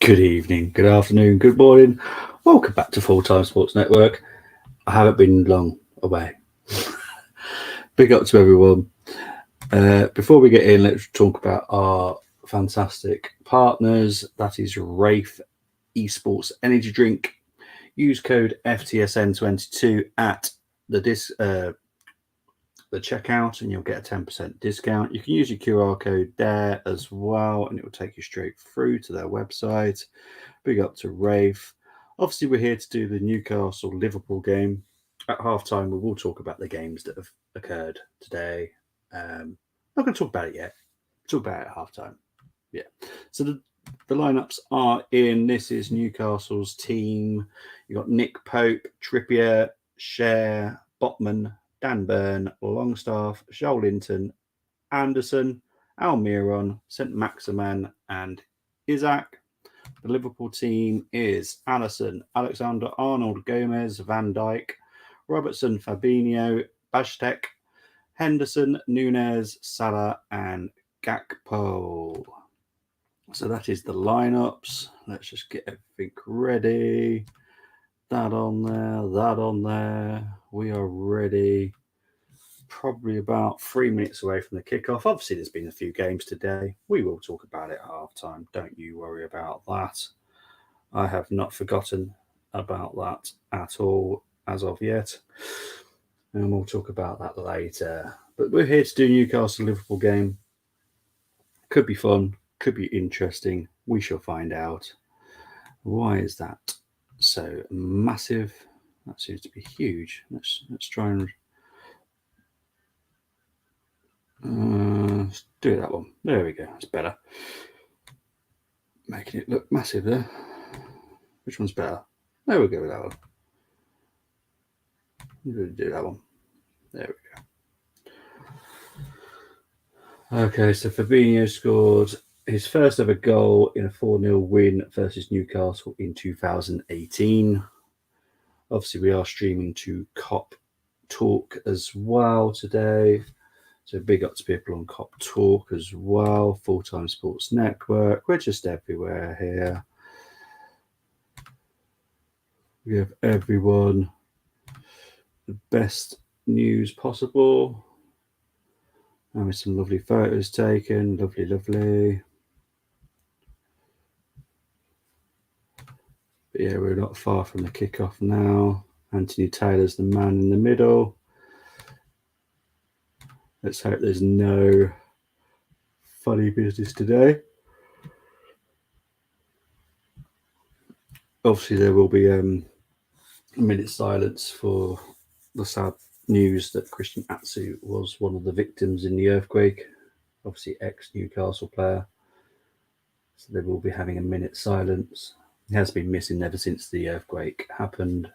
Good evening, good afternoon, good morning. Welcome back to Full Time Sports Network. I haven't been long away. Big up to everyone. Before we get in, let's talk about our fantastic partners. That is Rafe Esports Energy Drink. Use code FTSN22 at the checkout and you'll get a 10% discount. You can use your QR code there as well and it will take you straight through to their website. Big up to Rafe. Obviously, we're here to do the Newcastle Liverpool game. At halftime, we will talk about the games that have occurred today. Not going to talk about it yet. Talk about it at halftime. Yeah. So the lineups are in. This is Newcastle's team. You got Nick Pope, Trippier, Cher, Botman, Dan Burn, Longstaff, Joel Linton, Anderson, Almiron, St Maximan, and Isaac. The Liverpool team is Allison, Alexander Arnold, Gomez, Van Dijk, Robertson, Fabinho, Bajtek, Henderson, Nunes, Salah, and Gakpo. So that is the lineups. Let's just get everything ready. That on there. We are ready. Probably about 3 minutes away from the kickoff. Obviously, there's been a few games today. We will talk about it at halftime. Don't you worry about that. I have not forgotten about that at all as of yet. And we'll talk about that later. But we're here to do Newcastle Liverpool game. Could be fun, could be interesting. We shall find out. Why is that so massive? That seems to be huge. Let's try and let's do that one. There we go. That's better. Making it look massive there. Which one's better? There we go with that one. We'll do that one. There we go. Okay, so Fabinho scored his first ever goal in a 4-0 win versus Newcastle in 2018. Obviously, we are streaming to Cop Talk as well today. So big up to people on Cop Talk as well. Full Time Sports Network. We're just everywhere here. We give everyone the best news possible. And with some lovely photos taken. Lovely. But yeah, we're not far from the kickoff now. Anthony Taylor's the man in the middle. Let's hope there's no funny business today. Obviously, there will be a minute's silence for the sad news that Christian Atsu was one of the victims in the earthquake. Obviously, ex-Newcastle player. So they will be having a minute's silence. He has been missing ever since the earthquake happened.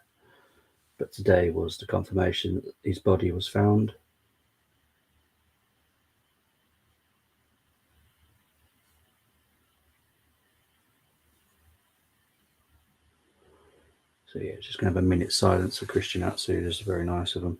But today was the confirmation that his body was found. So yeah, just going to have a minute's silence for Christian Atsu. That's very nice of him.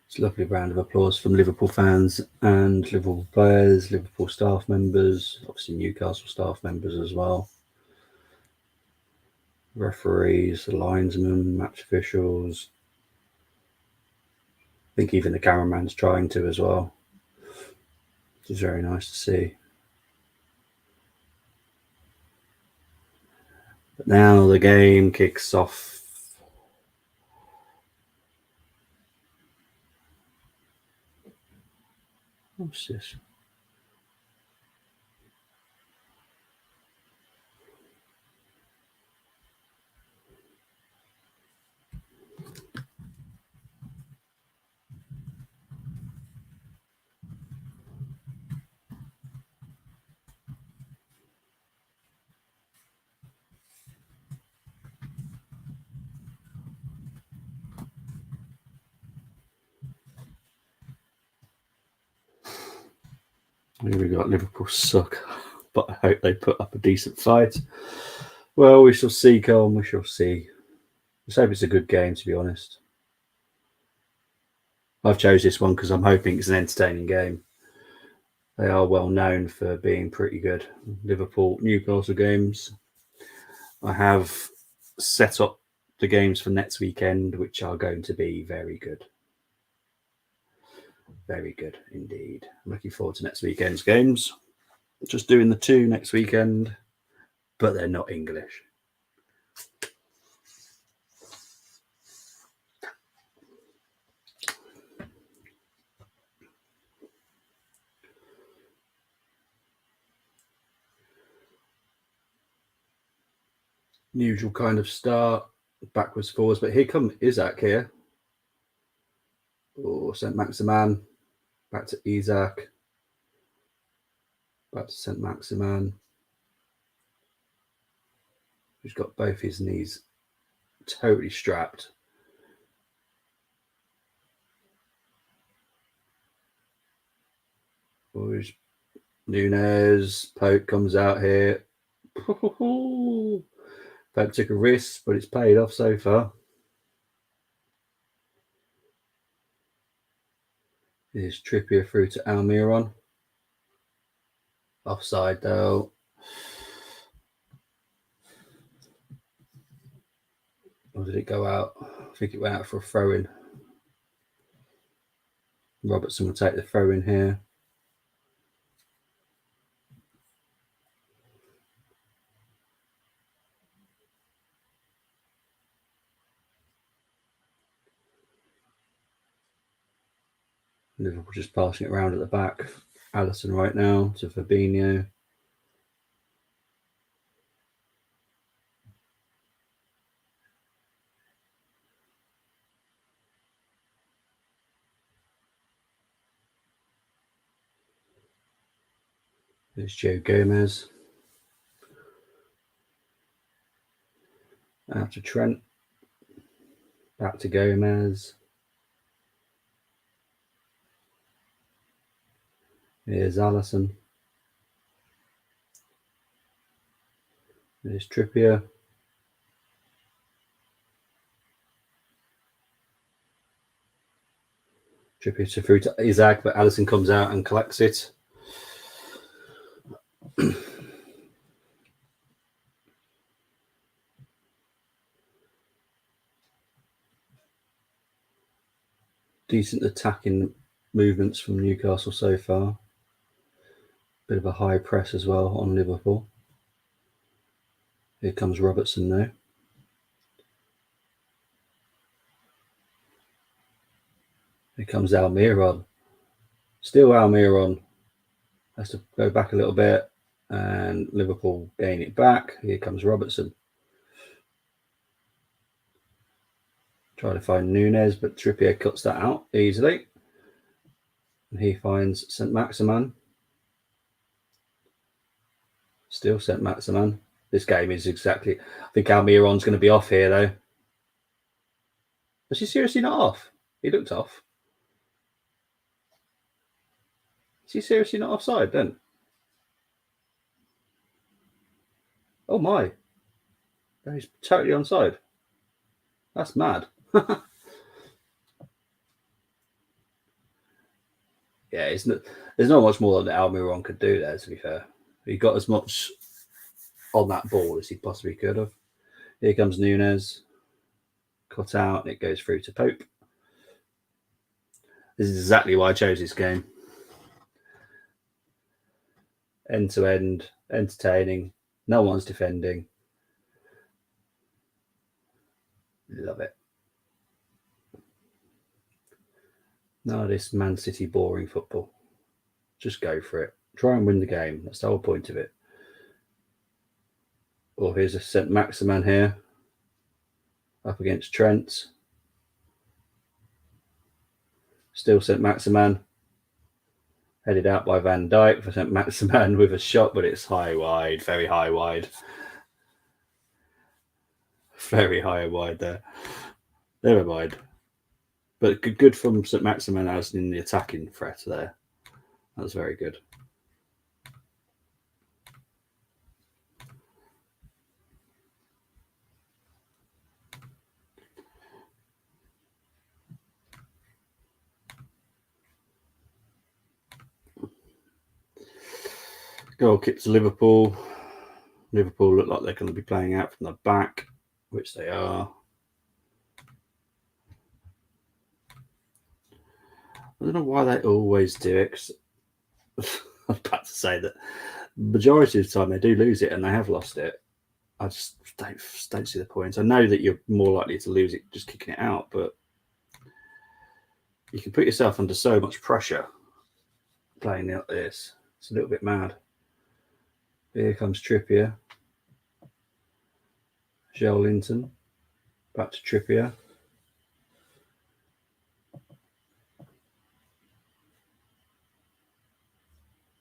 It's a lovely round of applause from Liverpool fans and Liverpool players, Liverpool staff members, obviously Newcastle staff members as well. Referees, the linesmen, match officials. I think even the cameraman's trying to as well. Which is very nice to see. But now the game kicks off. What's this? Here we got Liverpool suck, but I hope they put up a decent fight. Well, we shall see, Colin. We shall see. Let's hope it's a good game, to be honest. I've chose this one because I'm hoping it's an entertaining game. They are well known for being pretty good. Liverpool, Newcastle games. I have set up the games for next weekend, which are going to be very good. Very good indeed. I'm looking forward to next weekend's games. Just doing the 2 next weekend, but they're not English. Usual kind of start, backwards, forwards, but here comes Isaac here. Or St. Maximan, back to Isaac, back to St. Maximan, who's got both his knees totally strapped. Where's Nunez? Pope comes out here. Pope took a risk, but it's paid off so far. Here's Trippier through to Almiron. Offside though. Or did it go out? I think it went out for a throw-in. Robertson will take the throw-in here. Liverpool just passing it around at the back. Alisson right now to Fabinho. There's Joe Gomez. Out to Trent. Back to Gomez. Here's Alisson. There's Trippier. Trippier to through to Isaac, but Alisson comes out and collects it. Decent attacking movements from Newcastle so far. Bit of a high press as well on Liverpool. Here comes Robertson now. Here comes Almiron. Still Almiron. Has to go back a little bit. And Liverpool gain it back. Here comes Robertson. Try to find Nunez, but Trippier cuts that out easily. And he finds St. Maximan. Still St. Maximan. This game is exactly... I think Almiron's going to be off here, though. Was he seriously not off? He looked off. Is he seriously not offside, then? Oh, my. He's totally onside. That's mad. Yeah, there's not much more that Almiron could do there, to be fair. He got as much on that ball as he possibly could have. Here comes Nunez. Cut out, and it goes through to Pope. This is exactly why I chose this game. End to end, entertaining. No one's defending. Love it. None of this Man City boring football. Just go for it. Try and win the game. That's the whole point of it. Well, here's a St. Maximan here. Up against Trent. Still St. Maximan. Headed out by Van Dijk for St. Maximan with a shot, but it's high wide. Very high wide. Very high wide there. Never mind. But good from St. Maximan as in the attacking threat there. That was very good. Goal kick to Liverpool. Liverpool look like they're going to be playing out from the back, which they are. I don't know why they always do it. 'Cause I'm about to say that the majority of the time they do lose it, and they have lost it. I just don't see the point. I know that you're more likely to lose it just kicking it out, but you can put yourself under so much pressure playing like this. It's a little bit mad. Here comes Trippier. Joelinton. Back to Trippier.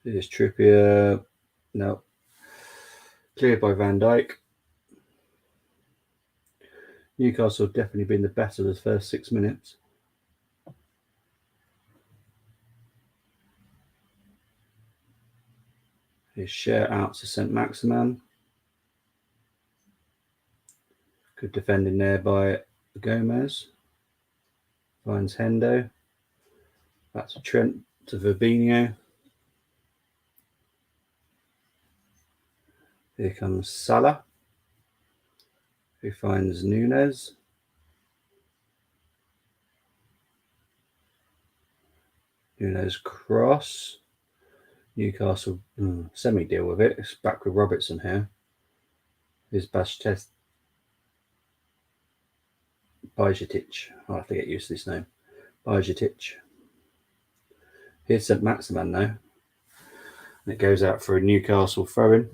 Here's Trippier. No. Cleared by Van Dijk. Newcastle have definitely been the better of the first 6 minutes. Here's share out to St. Maximin. Good defending there by Gomez. Finds Hendo. Back to Trent to Fabinho. Here comes Salah, who finds Nunez. Nunez cross. Newcastle semi-deal with it. It's back with Robertson here. Here's Bajcetic. I'll have to get used to this name. Bajcetic. Here's St. Maximin now. And it goes out for a Newcastle throw-in.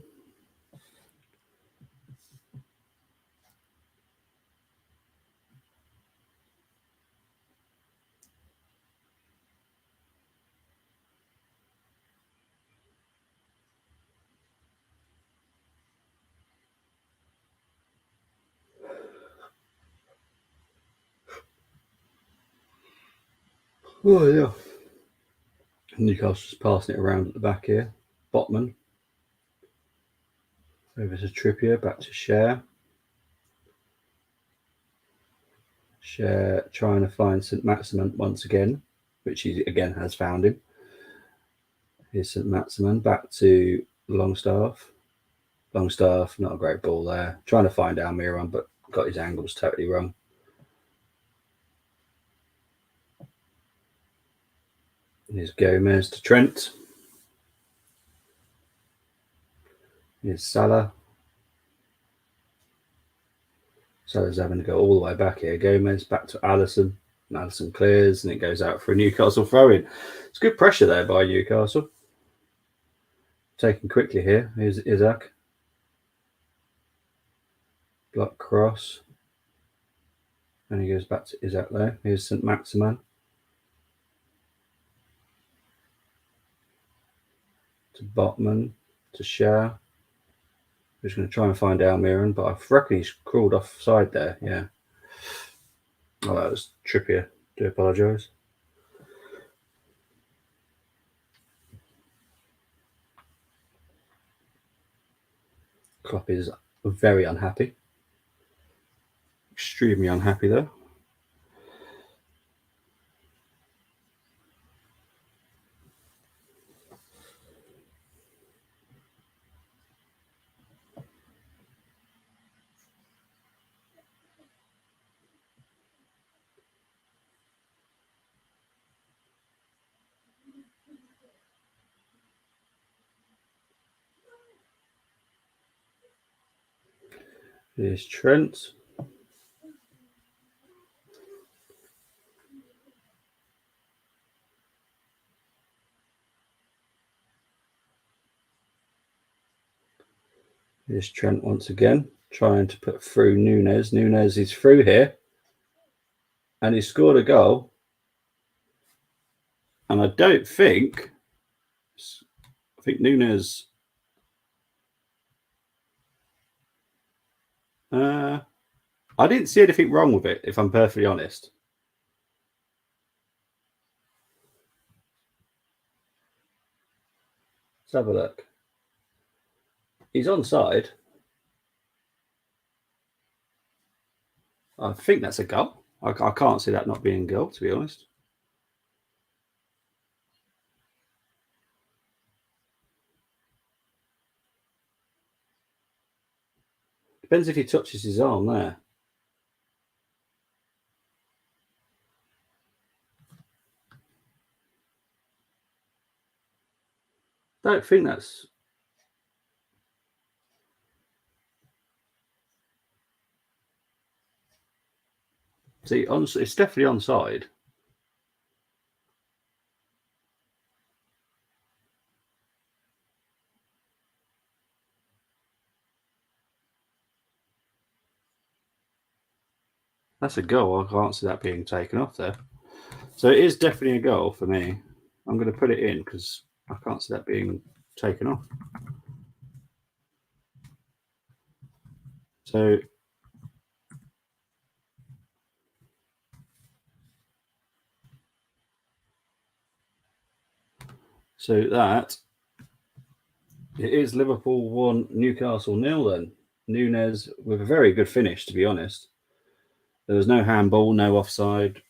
Oh, yeah. Newcastle's passing it around at the back here. Botman. Over to Trippier. Back to Share. Share trying to find St. Maximin once again, which he again has found him. Here's St. Maximin. Back to Longstaff. Longstaff, not a great ball there. Trying to find Almiron, but got his angles totally wrong. Here's Gomez to Trent. Here's Salah. Salah's having to go all the way back here. Gomez back to Alisson. And Alisson clears, and it goes out for a Newcastle throw-in. It's good pressure there by Newcastle. Taken quickly here. Here's Isaac. Block cross. And he goes back to Isaac there. Here's St. Maximin. To Botman. To Shah. Who's going to try and find Almiron, but I reckon he's crawled offside there. Yeah. Oh, that was Trippier. Do apologise. Klopp is very unhappy. Extremely unhappy there. Here's Trent. Here's Trent once again, trying to put through Nunez. Nunez is through here. And he scored a goal. And I think Nunez... I didn't see anything wrong with it, if I'm perfectly honest. Let's have a look. He's onside. I think that's a goal. I can't see that not being a goal, to be honest. Depends if he touches his arm there. Don't think that's... See, it's definitely onside. That's a goal. I can't see that being taken off there. So it is definitely a goal for me. I'm going to put it in because I can't see that being taken off. So that it is Liverpool 1, Newcastle 0 then. Nunez with a very good finish, to be honest. There was no handball, no offside.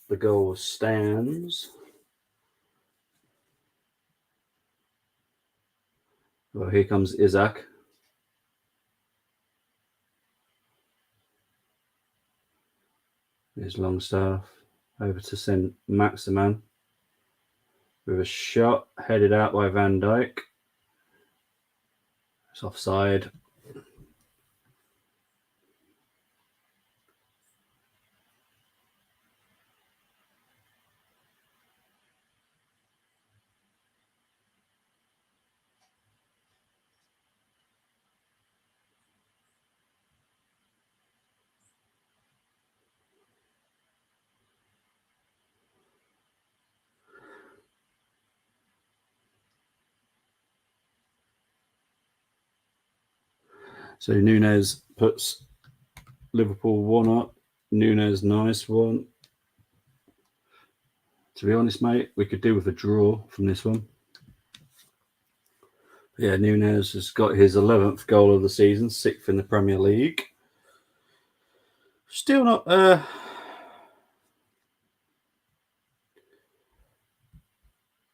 The goal stands. Well, here comes Isaac. Here's Longstaff over to send Maximan with a shot headed out by Van Dijk. It's offside. So Nunez puts Liverpool 1 up. Nunez, nice one. To be honest, mate, we could do with a draw from this one. Yeah, Nunez has got his 11th goal of the season, 6th in the Premier League. Still not...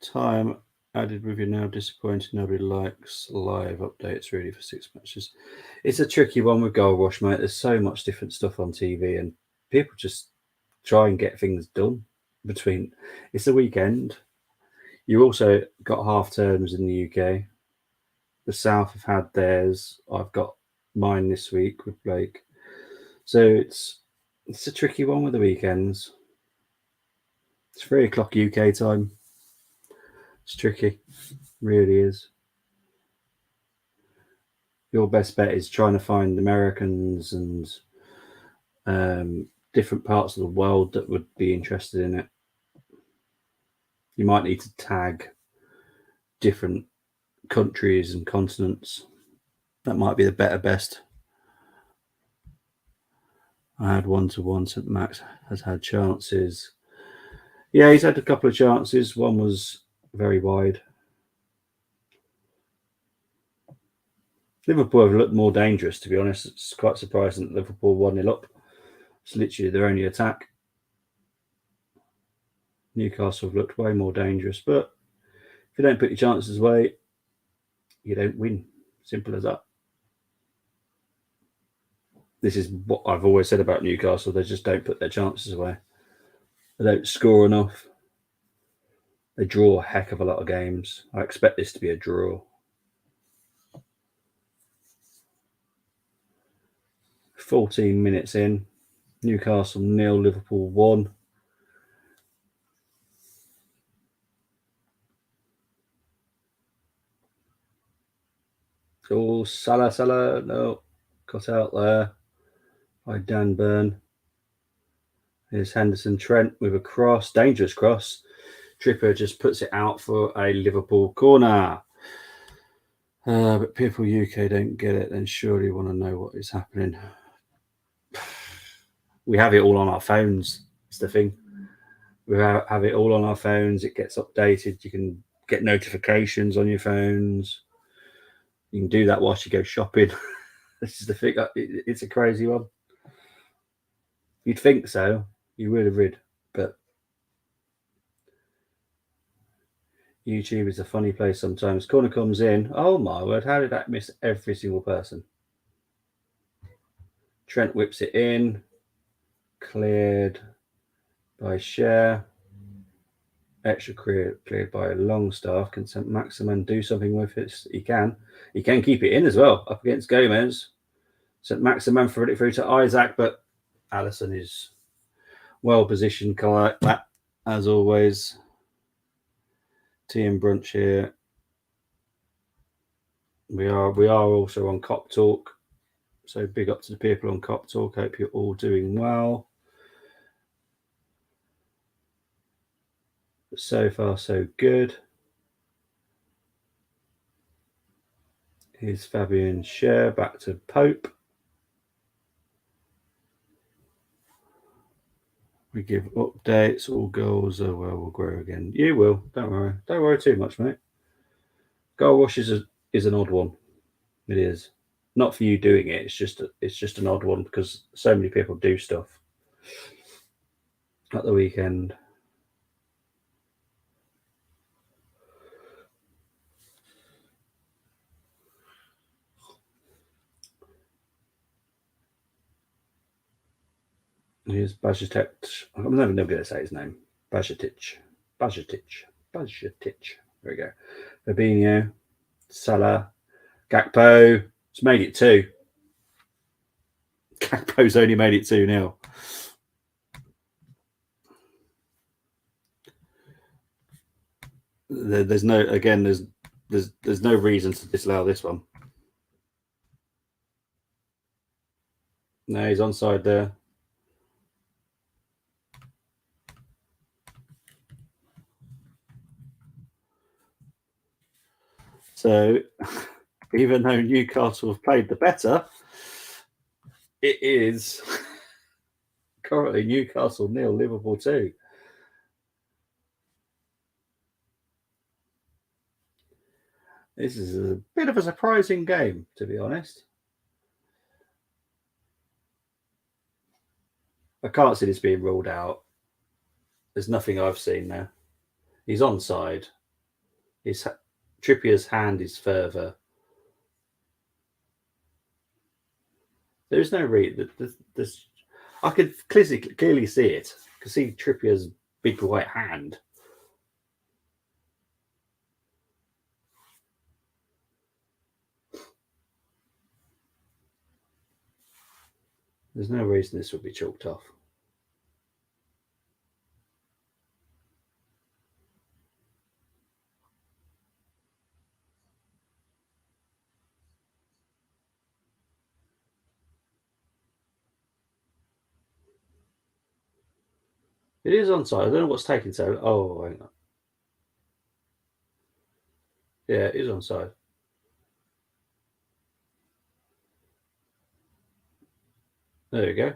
Time added with you now. Disappointed. Nobody likes live updates really for 6 matches. It's a tricky one with Goal Rush, mate. There's so much different stuff on TV and people just try and get things done between... It's the weekend. You also got half terms in the UK. The South have had theirs. I've got mine this week with Blake. So it's a tricky one with the weekends. It's 3 o'clock UK time. It's tricky. Really is. Your best bet is trying to find Americans and different parts of the world that would be interested in it. You might need to tag different countries and continents. That might be the better best. I had 1-1. St. Max has had chances. Yeah, he's had a couple of chances. One was very wide. Liverpool have looked more dangerous, to be honest. It's quite surprising that Liverpool 1-0 up. It's literally their only attack. Newcastle have looked way more dangerous, but if you don't put your chances away, you don't win. Simple as that. This is what I've always said about Newcastle. They just don't put their chances away. They don't score enough. They draw a heck of a lot of games. I expect this to be a draw. 14 minutes in. Newcastle 0, Liverpool 1. Oh, Salah, no, cut out there by Dan Burn. Here's Henderson Trent with a cross, dangerous cross. Tripper just puts it out for a Liverpool corner. But people UK don't get it, then surely want to know what is happening. We have it all on our phones. It's the thing. We have it all on our phones. It gets updated. You can get notifications on your phones. You can do that whilst you go shopping. This is the thing. It's a crazy one. You'd think so. You would have read, but YouTube is a funny place sometimes. Corner comes in. Oh my word! How did that miss every single person? Trent whips it in. Cleared by Share. Extra cleared by Longstaff. Can St. Maximin do something with it? He can. He can keep it in as well, up against Gomez. St. Maximin threw it through to Isaac, but Allison is well positioned like that, as always. Tea and brunch here. We are also on Cop Talk. So big up to the people on Cop Talk. Hope you're all doing well. But so far, so good. Here's Fabian Scher back to Pope. We give updates. All goals will grow again. You will. Don't worry. Don't worry too much, mate. Goal rush is an odd one. It is. Not for you doing it. It's just an odd one because so many people do stuff at the weekend. Here's Bajatic. I'm never going to say his name. Bajatic. There we go. Fabinho, Salah, Gakpo. It's made it 2. Gakpo's only made it 2-0. There's no reason to disallow this one. No, he's onside there. So, even though Newcastle have played the better, it is currently Newcastle 0, Liverpool 2. This is a bit of a surprising game, to be honest. I can't see this being ruled out. There's nothing I've seen there. He's onside. Trippier's hand is further. There's no reason. I could clearly see it. I could see Trippier's big white hand. There's no reason this would be chalked off. It is onside. I don't know what's taking so. Oh, hang on. Yeah, it is onside. There we go.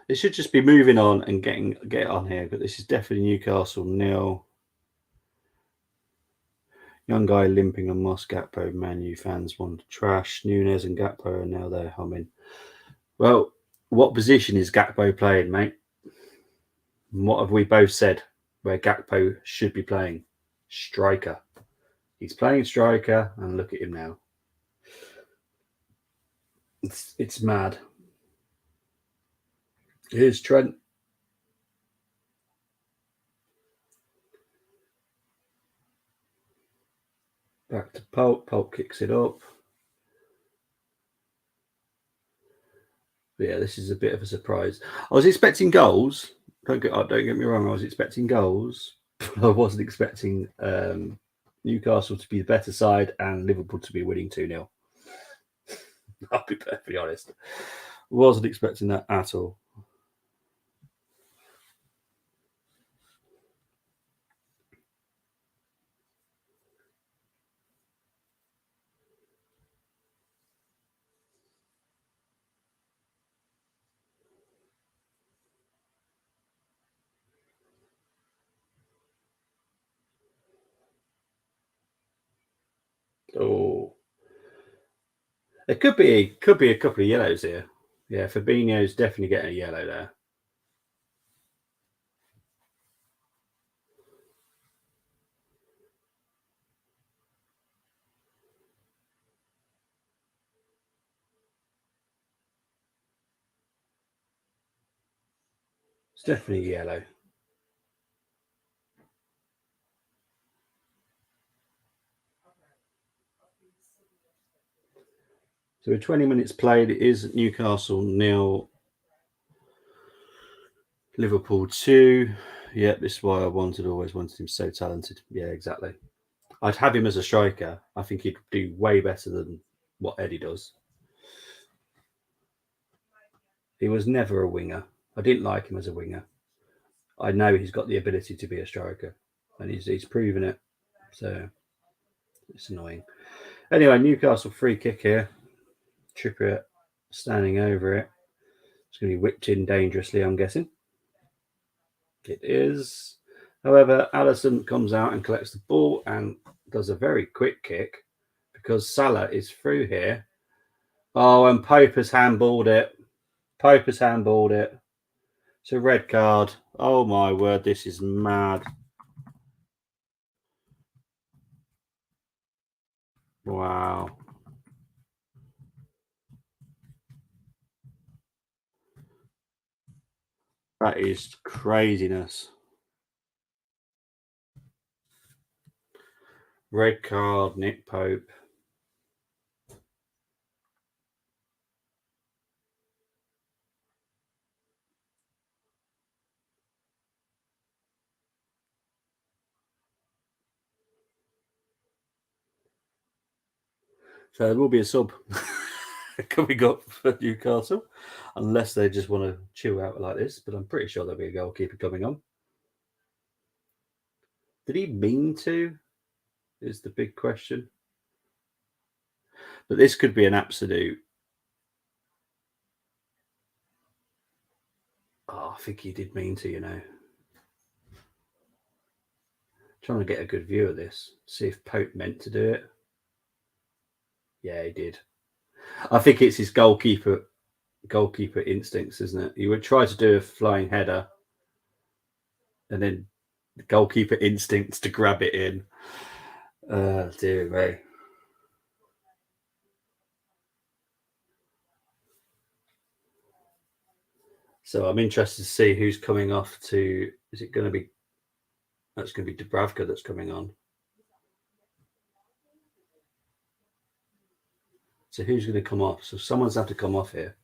It should just be moving on and get on here, but this is definitely Newcastle 0. Young guy limping on Moss. Gakpo, Man U fans want to trash. Nunes and Gakpo are now there humming. Well, what position is Gakpo playing, mate? And what have we both said where Gakpo should be playing? Striker. He's playing striker, and look at him now. It's mad. Here's Trent. Back to Pope. Pope kicks it up. But yeah, this is a bit of a surprise. I was expecting goals. Don't get me wrong. I was expecting goals. But I wasn't expecting Newcastle to be the better side and Liverpool to be winning 2-0. I'll be perfectly honest. Wasn't expecting that at all. Oh, there could be a couple of yellows here. Yeah, Fabinho's definitely getting a yellow there. It's definitely yellow. So with 20 minutes played, it is Newcastle 0, Liverpool 2. Yeah, this is why I always wanted him, so talented. Yeah, exactly. I'd have him as a striker. I think he'd do way better than what Eddie does. He was never a winger. I didn't like him as a winger. I know he's got the ability to be a striker, and he's proven it. So it's annoying. Anyway, Newcastle free kick here. Trippier standing over it. It's going to be whipped in dangerously, I'm guessing. It is. However, Allison comes out and collects the ball and does a very quick kick because Salah is through here. Oh, and Poper's handballed it. Poper's handballed it. It's a red card. Oh my word, this is mad. Wow. That is craziness. Red card, Nick Pope. So there will be a sub coming up for Newcastle, unless they just want to chill out like this. But I'm pretty sure there'll be a goalkeeper coming on. Did he mean to? Is the big question. But this could be an absolute. Oh, I think he did mean to, you know. Trying to get a good view of this. See if Pope meant to do it. Yeah, he did. I think it's his goalkeeper instincts, isn't it? He would try to do a flying header, and then the goalkeeper instincts to grab it in. Dear me. So I'm interested to see who's coming off to. Is it going to be? That's going to be Dubravka that's coming on. So who's going to come off? So someone's have to come off here.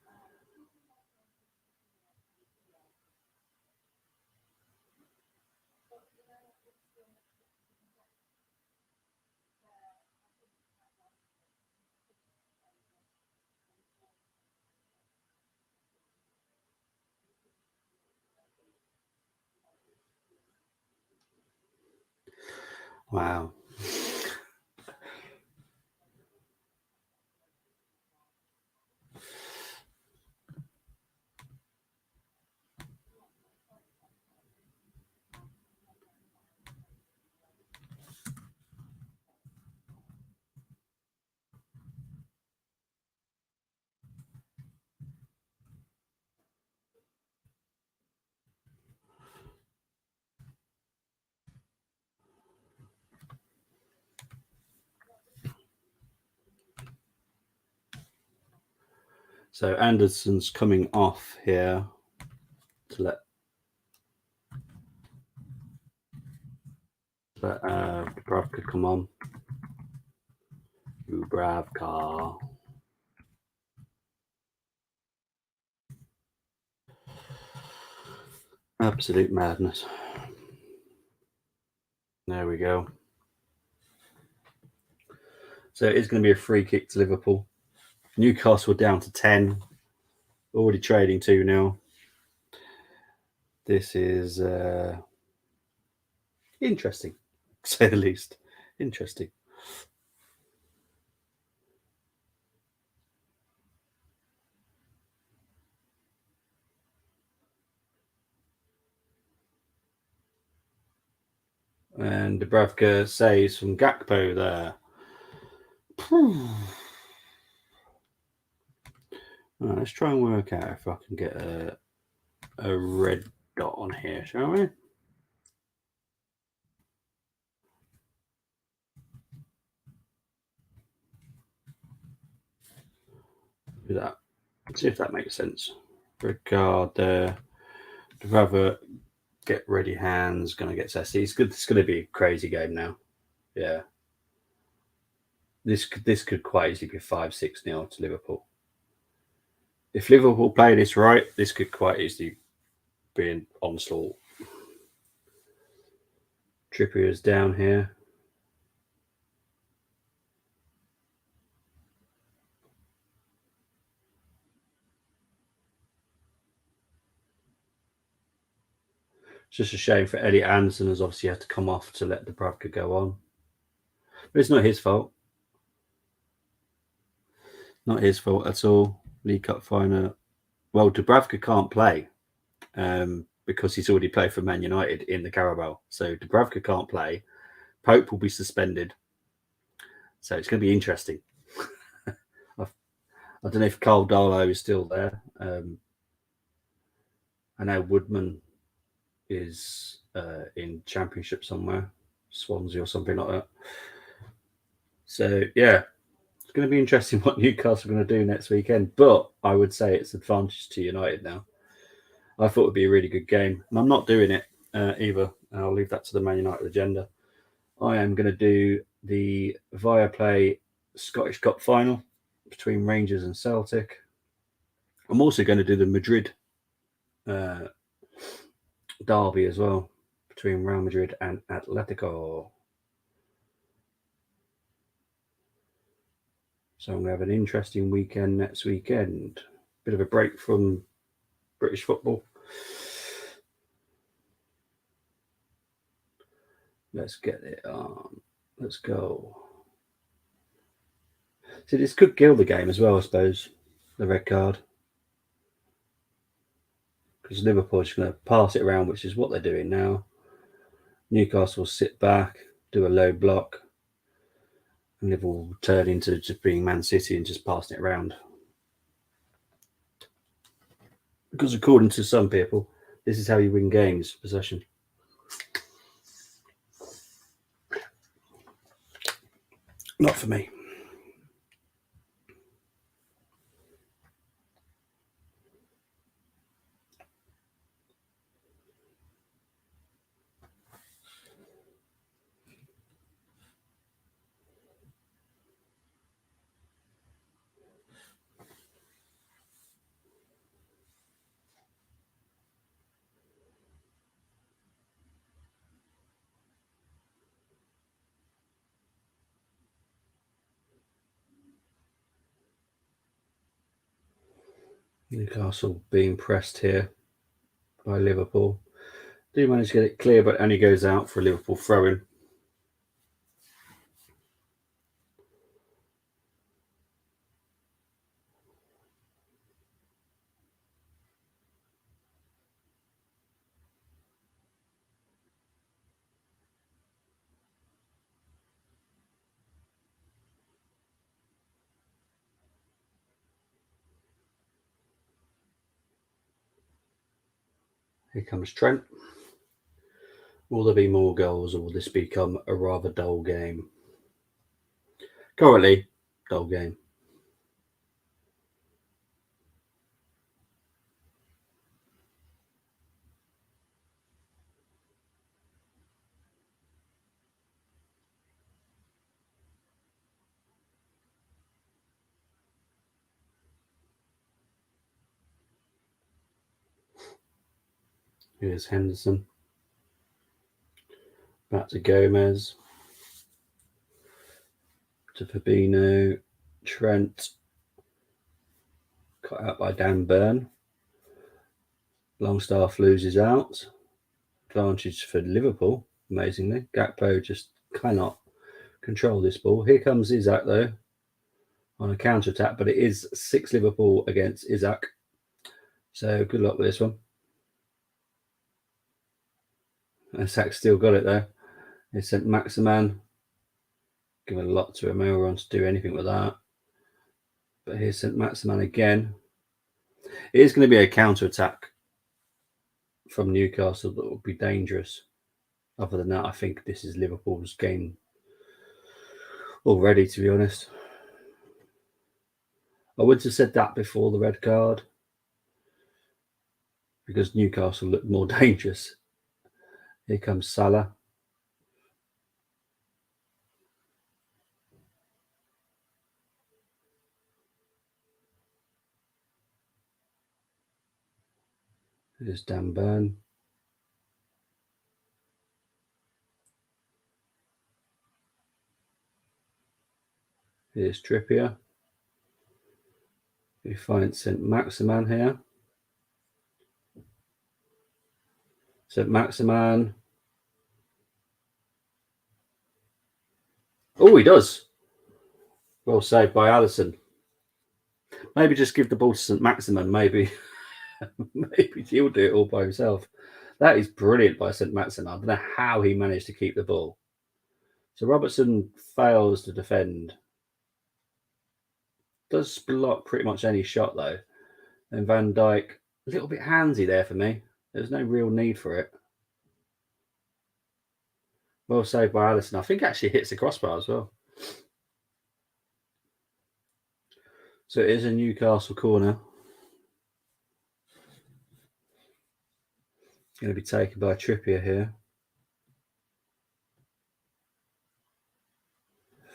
Wow. So Anderson's coming off here to let Dubravka come on. Dubravka. Absolute madness. There we go. So it's going to be a free kick to Liverpool. Newcastle down to 10. Already trading 2-0. This is interesting, to say the least. Interesting. And Dubravka saves from Gakpo there. Right, let's try and work out if I can get a red dot on here, shall we? Do that. See if that makes sense. Red card there. Rather get ready hands, going to get testy. It's good. It's going to be a crazy game now. Yeah. This could quite easily be 5-6-0 to Liverpool. If Liverpool play this right, this could quite easily be an onslaught. Trippier's down here. It's just a shame for Elliot Anderson, as obviously had to come off to let Dubravka go on. But it's not his fault. Not his fault at all. League Cup final. Well, Dubravka can't play because he's already played for Man United in the Carabao. So Dubravka can't play. Pope will be suspended. So it's going to be interesting. I don't know if Carl Darlow is still there. I know Woodman is in Championship somewhere, Swansea or something like that. So, yeah, it's going to be interesting what Newcastle are going to do next weekend. But I would say it's advantage to United now. I thought it would be a really good game. And I'm not doing it either. I'll leave that to the Man United agenda. I am going to do the Viaplay Scottish Cup final between Rangers and Celtic. I'm also going to do the Madrid derby as well between Real Madrid and Atletico. So I'm going to have an interesting weekend next weekend. Bit of a break from British football. Let's get it on. Let's go. So this could kill the game as well, I suppose, the red card. Because Liverpool is going to pass it around, which is what they're doing now. Newcastle will sit back, do a low block, and Liverpool will turn into just being Man City and just passing it around. Because according to some people, this is how you win games, possession. Not for me. Newcastle being pressed here by Liverpool. Do manage to get it clear, but only goes out for a Liverpool throw-in. Here comes Trent. Will there be more goals, or will this become a rather dull game? Currently, dull game. Here's Henderson. Back to Gomez. To Fabinho. Trent. Cut out by Dan Burn. Longstaff loses out. Advantage for Liverpool, amazingly. Gakpo just cannot control this ball. Here comes Isak, though, on a counter-attack, but it is 6 Liverpool against Isak. So good luck with this one. Isak's still got it, though. They sent Maximan. Given a lot to Romero to do anything with that. But here's St. Maximan again. It is going to be a counter-attack from Newcastle that will be dangerous. Other than that, I think this is Liverpool's game already, to be honest. I would have said that before the red card. because Newcastle looked more dangerous. Here comes Salah. Here's Dan Burn. Here's Trippier. We find St. Maximan here. St. Maximan. Oh, he does. Well saved by Alisson. Maybe just give the ball to St. Maximan. Maybe he'll do it all by himself. That is brilliant by St. Maximan. I don't know how he managed to keep the ball. So Robertson fails to defend. Does block pretty much any shot though. And Van Dijk, a little bit handsy there for me. There's no real need for it. Well saved by Alisson. I think actually hits the crossbar as well. So it is a Newcastle corner. Going to be taken by Trippier here.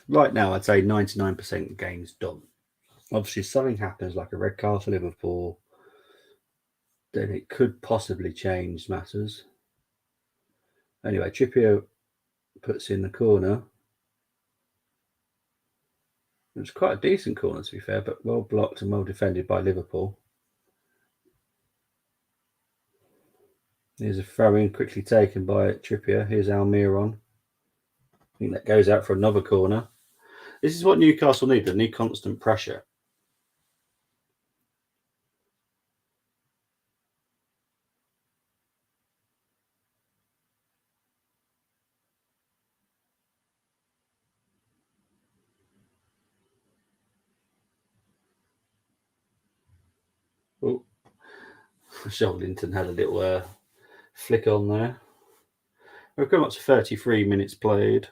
Right now, I'd say 99% game's done. Obviously, if something happens like a red card for Liverpool, then it could possibly change matters. Anyway, Trippier puts in the corner. It's quite a decent corner, to be fair, but well blocked and well defended by Liverpool. Here's a throw-in quickly taken by Trippier. Here's Almiron. I think that goes out for another corner. This is what Newcastle need. They need constant pressure. Oh, Sholdington had a little flick on there. We've come up to 33 minutes played.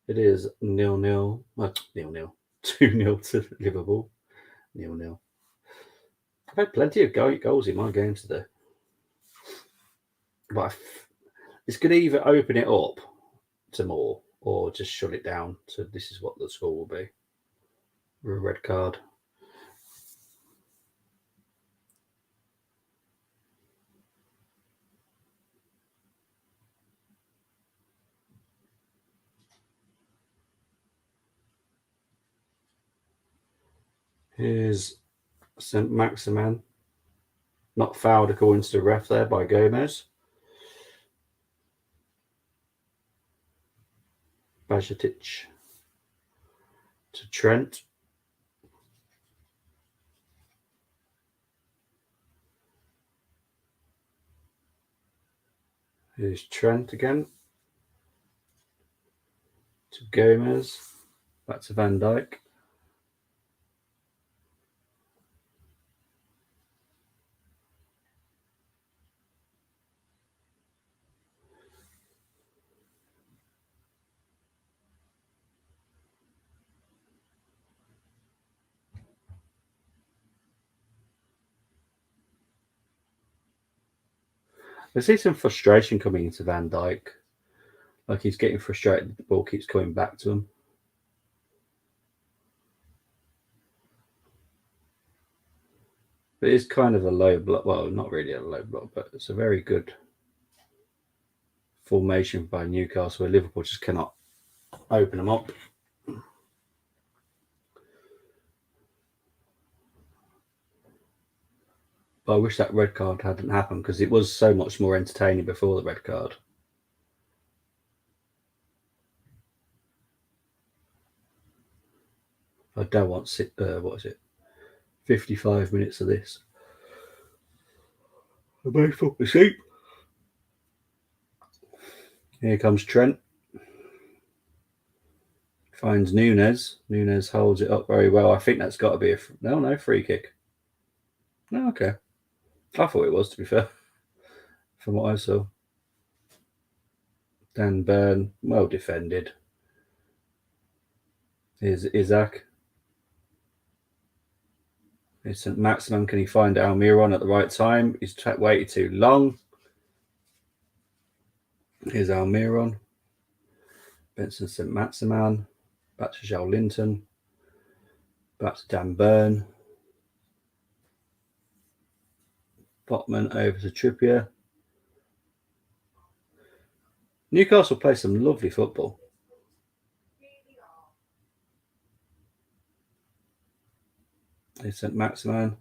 It is 0-0. 0-0. 2-0 to Liverpool. 0-0. I've had plenty of goals in my games today. But it's going to either open it up to more or just shut it down. So this is what the score will be. A red card. Here's St. Maximan. Not fouled according to the ref there by Gomez. Bajatic to Trent. Here's Trent again. To Gomez. Back to Van Dijk. I see some frustration coming into Van Dijk. Like he's getting frustrated. The ball keeps coming back to him. It is kind of a low block. Well, not really a low block, but it's a very good formation by Newcastle where Liverpool just cannot open them up. But I wish that red card hadn't happened because it was so much more entertaining before the red card. I don't want 55 minutes of this. I may fall asleep. Here comes Trent. Finds Nunez. Nunez holds it up very well. I think that's got to be no free kick. No, okay. I thought it was, to be fair, from what I saw. Dan Burn, well defended. Here's Isaac. It's St Maximin. Can he find Almiron at the right time? He's waited too long. Here's Almiron. Benson St Maximin. Back to Joel Linton. Back to Dan Burn. Botman over to Trippier. Newcastle play some lovely football. Here's St Maximin.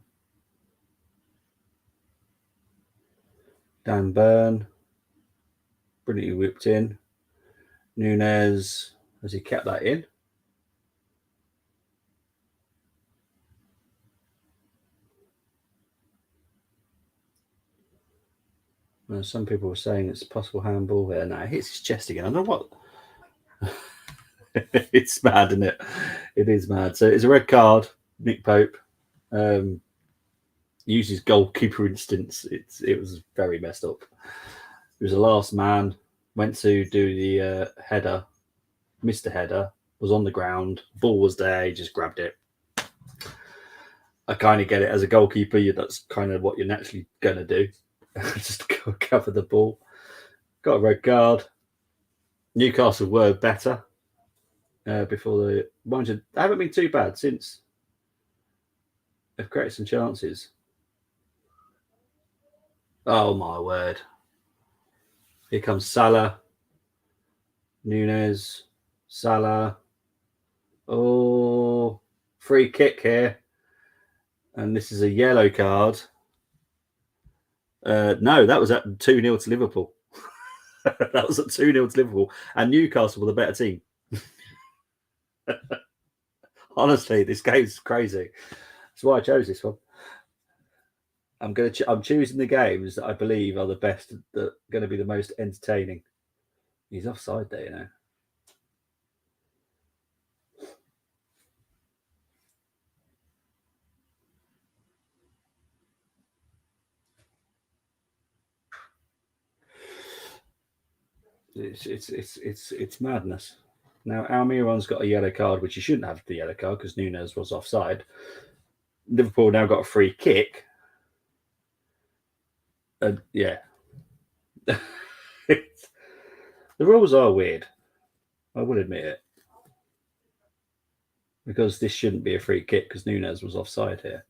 Dan Burn. Brilliantly whipped in. Nunez, has he kept that in? Well, some people were saying it's a possible handball there. No, it hits his chest again. I don't know what. It's mad, isn't it? It is mad. So it's a red card. Nick Pope uses goalkeeper instincts. It was very messed up. It was the last man, went to do the header, missed the header, was on the ground, ball was there, he just grabbed it. I kind of get it as a goalkeeper. That's kind of what you're naturally going to do. Just go cover the ball. Got a red card. Newcastle were better before the. They haven't been too bad since. They've created some chances. Oh my word. Here comes Salah. Nunez. Salah. Oh, free kick here. And this is a yellow card. No, that was at 2-0 to Liverpool. That was at 2-0 to Liverpool. And Newcastle were the better team. Honestly, this game's crazy. That's why I chose this one. I'm choosing the games that I believe are the best, that are going to be the most entertaining. He's offside there, you know. It's madness. Now Almiron's got a yellow card, which he shouldn't have the yellow card because Nunez was offside. Liverpool now got a free kick. Yeah. The rules are weird. I will admit it. Because this shouldn't be a free kick because Nunez was offside here.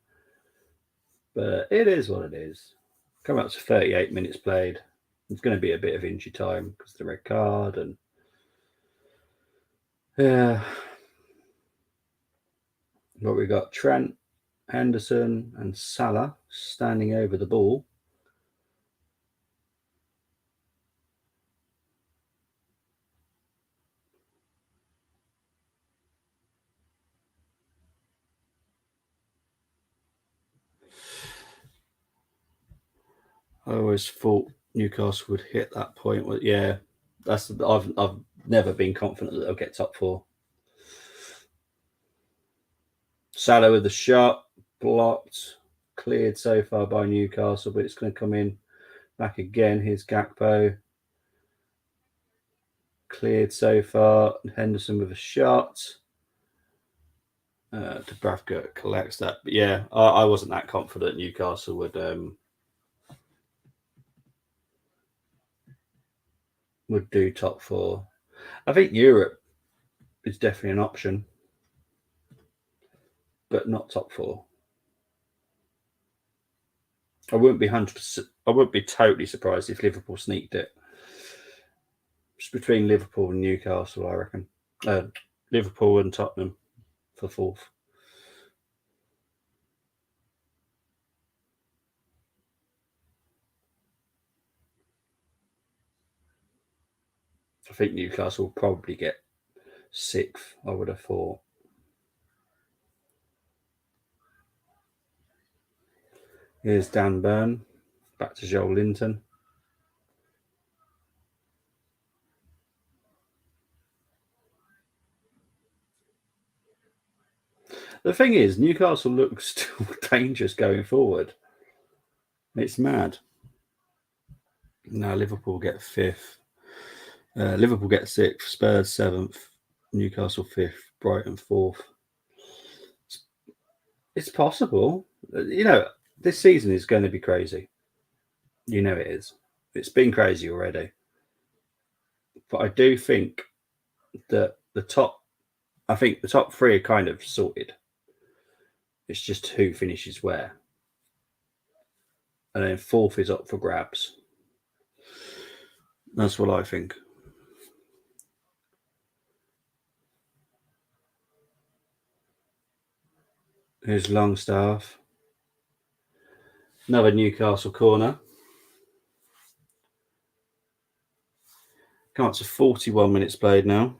But it is what it is. Come up to 38 minutes played. It's going to be a bit of injury time because of the red card and but we got Trent, Henderson, and Salah standing over the ball. I always thought Newcastle would hit that point. Yeah, I've never been confident that they'll get top four. Salah with the shot, blocked, cleared so far by Newcastle, but it's going to come in back again. Here's Gakpo. Cleared so far. Henderson with a shot. Dubravka collects that. But yeah, I wasn't that confident Newcastle would do top four. I think Europe is definitely an option, but not top four. I wouldn't be 100%. I wouldn't be totally surprised if Liverpool sneaked it. It's between Liverpool and Newcastle, I reckon. Liverpool and Tottenham for fourth. I think Newcastle will probably get sixth, I would have thought. Here's Dan Burn. Back to Joel Linton. The thing is, Newcastle looks still dangerous going forward. It's mad. Now Liverpool get fifth. Liverpool get sixth. Spurs seventh. Newcastle fifth. Brighton fourth. It's possible. You know, this season is going to be crazy. You know it is. It's been crazy already. But I do think that I think the top three are kind of sorted. It's just who finishes where. And then fourth is up for grabs. That's what I think. Here's Longstaff. Another Newcastle corner. Come up to 41 minutes played now.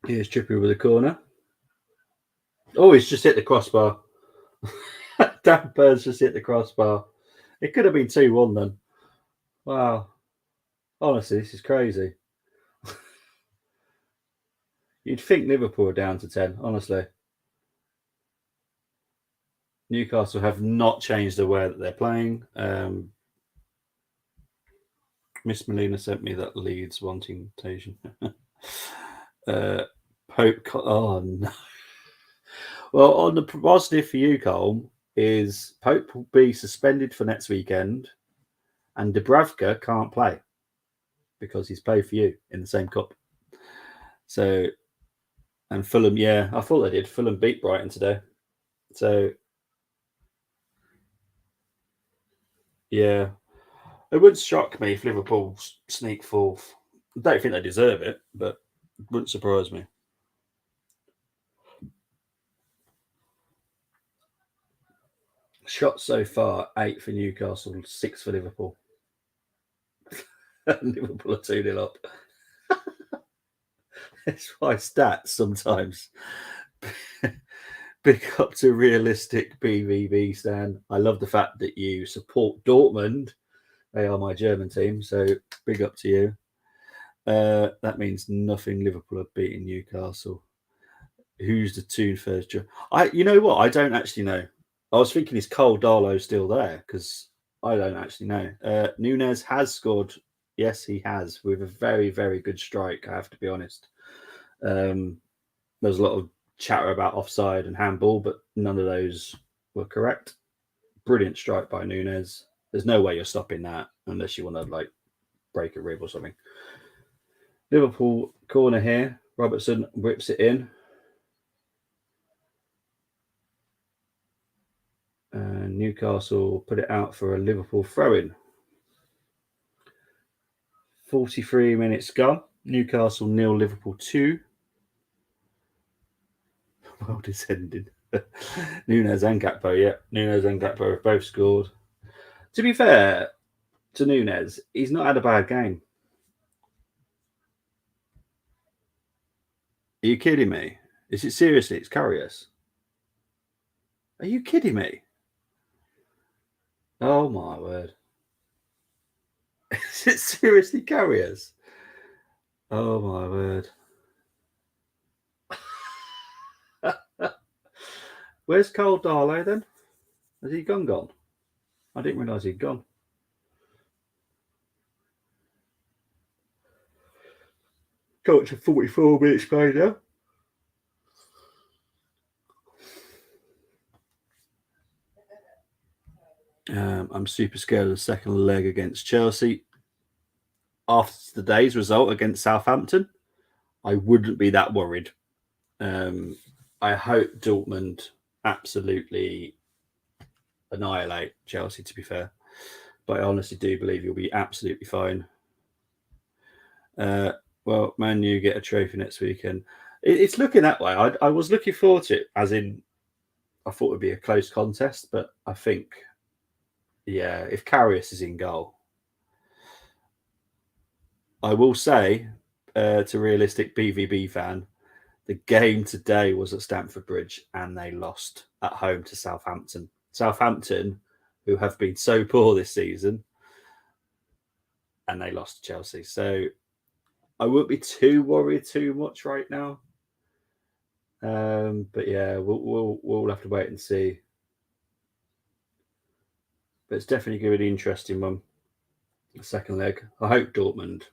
Here's Trippier with a corner. Oh, he's just hit the crossbar. Dan Burns just hit the crossbar. It could have been 2-1 then. Wow. Honestly, this is crazy. You'd think Liverpool are down to 10, honestly. Newcastle have not changed the way that they're playing. Miss Molina sent me that Leeds wanting invitation. Pope. Oh, no. Well, on the positive for you, Cole, is Pope will be suspended for next weekend, and Dubravka can't play because he's played for you in the same cup. So, and Fulham, yeah, I thought they did. Fulham beat Brighton today. So, yeah, it would shock me if Liverpool sneak fourth. I don't think they deserve it, but it wouldn't surprise me. Shots so far 8 for Newcastle, 6 for Liverpool. Liverpool are 2-0 up. It's why stats sometimes. Big up to realistic BVB Stan. I love the fact that you support Dortmund. They are my German team, so big up to you. That means nothing. Liverpool are beating Newcastle. Who's the two first? You know what? I don't actually know. I was thinking, is Cole Darlow still there? Because I don't actually know. Nunez has scored. Yes, he has, with a very, very good strike, I have to be honest. There's a lot of chatter about offside and handball, but none of those were correct. Brilliant strike by Nunez. There's no way you're stopping that unless you want to break a rib or something. Liverpool corner here. Robertson whips it in. And Newcastle put it out for a Liverpool throw-in. 43 minutes gone. Newcastle 0, Liverpool 2. Well descended. Nunez and Gakpo, yeah. Nunez and Gakpo have both scored. To be fair to Nunez, he's not had a bad game. Are you kidding me? Is it seriously? It's Karius. Are you kidding me? Oh my word. Is it seriously Karius? Oh my word. Where's Cole Darlow then? Has he gone? I didn't realise he'd gone. Got to 44 minutes played now. I'm super scared of the second leg against Chelsea. After today's result against Southampton, I wouldn't be that worried. I hope Dortmund absolutely annihilate Chelsea, to be fair. But I honestly do believe you'll be absolutely fine. Well, Man U get a trophy next weekend. It's looking that way. I was looking forward to it, as in, I thought it would be a close contest, but I think, yeah, if Karius is in goal, I will say to realistic BVB fan, the game today was at Stamford Bridge and they lost at home to Southampton. Southampton, who have been so poor this season, and they lost to Chelsea. So I wouldn't be too worried too much right now. But yeah, we'll have to wait and see. But it's definitely going to be an interesting one. the second leg. I hope Dortmund,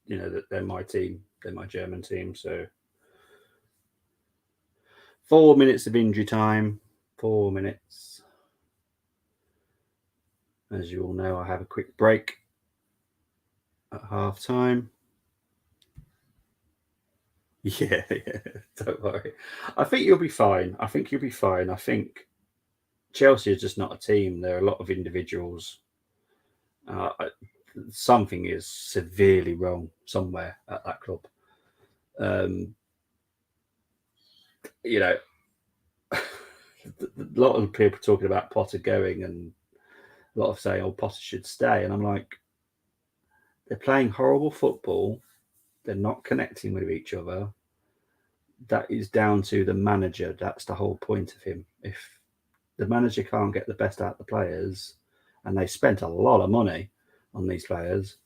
that they're my team. They're my German team. So 4 minutes of injury time. 4 minutes. As you all know, I have a quick break at half time. Yeah, don't worry. I think you'll be fine. I think Chelsea is just not a team. There are a lot of individuals. Something is severely wrong somewhere at that club. Um, a lot of people talking about Potter going and a lot of saying, "Oh, Potter should stay," and I'm like, they're playing horrible football. They're not connecting with each other. That is down to the manager. That's the whole point of him. If the manager can't get the best out of the players, and they spent a lot of money on these players,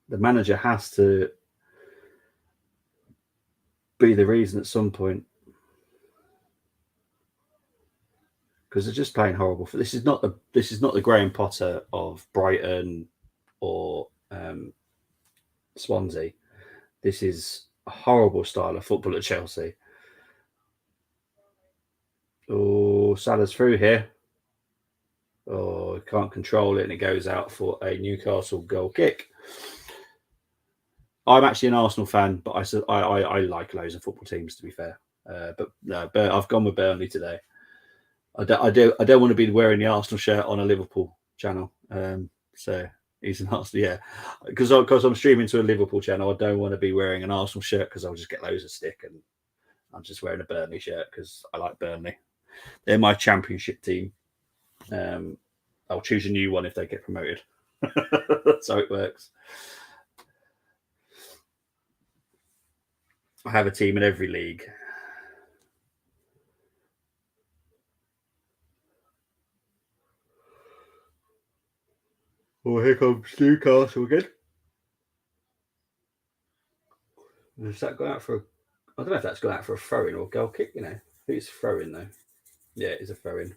the manager has to be the reason at some point, because they're just playing horrible. This is not the Graham Potter of Brighton or Swansea. This is a horrible style of football at Chelsea. Oh, Salah's through here. Oh, can't control it, and it goes out for a Newcastle goal kick. I'm actually an Arsenal fan, but I like loads of football teams, to be fair. But I've gone with Burnley today. I don't want to be wearing the Arsenal shirt on a Liverpool channel. So he's an Arsenal, yeah. Because I'm streaming to a Liverpool channel, I don't want to be wearing an Arsenal shirt because I'll just get loads of stick, and I'm just wearing a Burnley shirt because I like Burnley. They're my championship team. I'll choose a new one if they get promoted. That's how it works. I have a team in every league. Oh, here comes Newcastle again. Has that gone out for I don't know if that's gone out for a throw-in or a goal kick, I think it's throw-in, though. Yeah, it is a throw-in.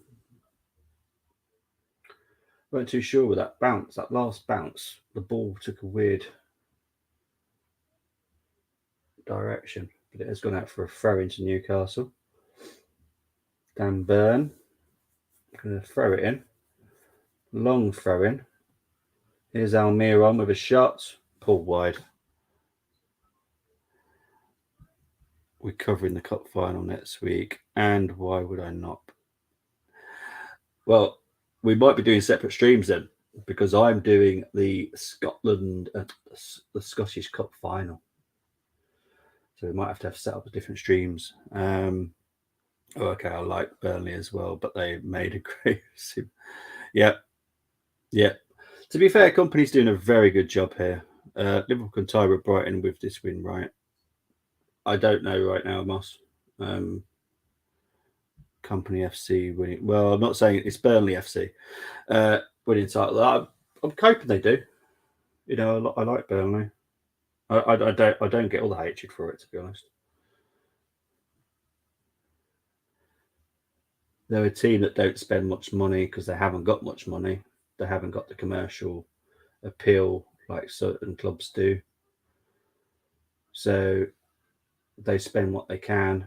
Weren't too sure with that bounce, that last bounce. The ball took a weird direction, but it has gone out for a throw into Newcastle. Dan Burn. Going to throw it in. Long throw in. Here's Almiron with a shot. Pulled wide. We're covering the cup final next week, and why would I not? Well, we might be doing separate streams then, because I'm doing the Scottish Cup final. So we might have to set up different streams. Okay, I like Burnley as well, but they made a great. Yeah. To be fair, company's doing a very good job here. Liverpool can tie with Brighton with this win, right? I don't know right now, Moss. Company FC winning. Well, I'm not saying it's Burnley FC winning title. I'm hoping they do. I like Burnley. I don't get all the hatred for it, to be honest. They're a team that don't spend much money because they haven't got much money. They haven't got the commercial appeal like certain clubs do. So they spend what they can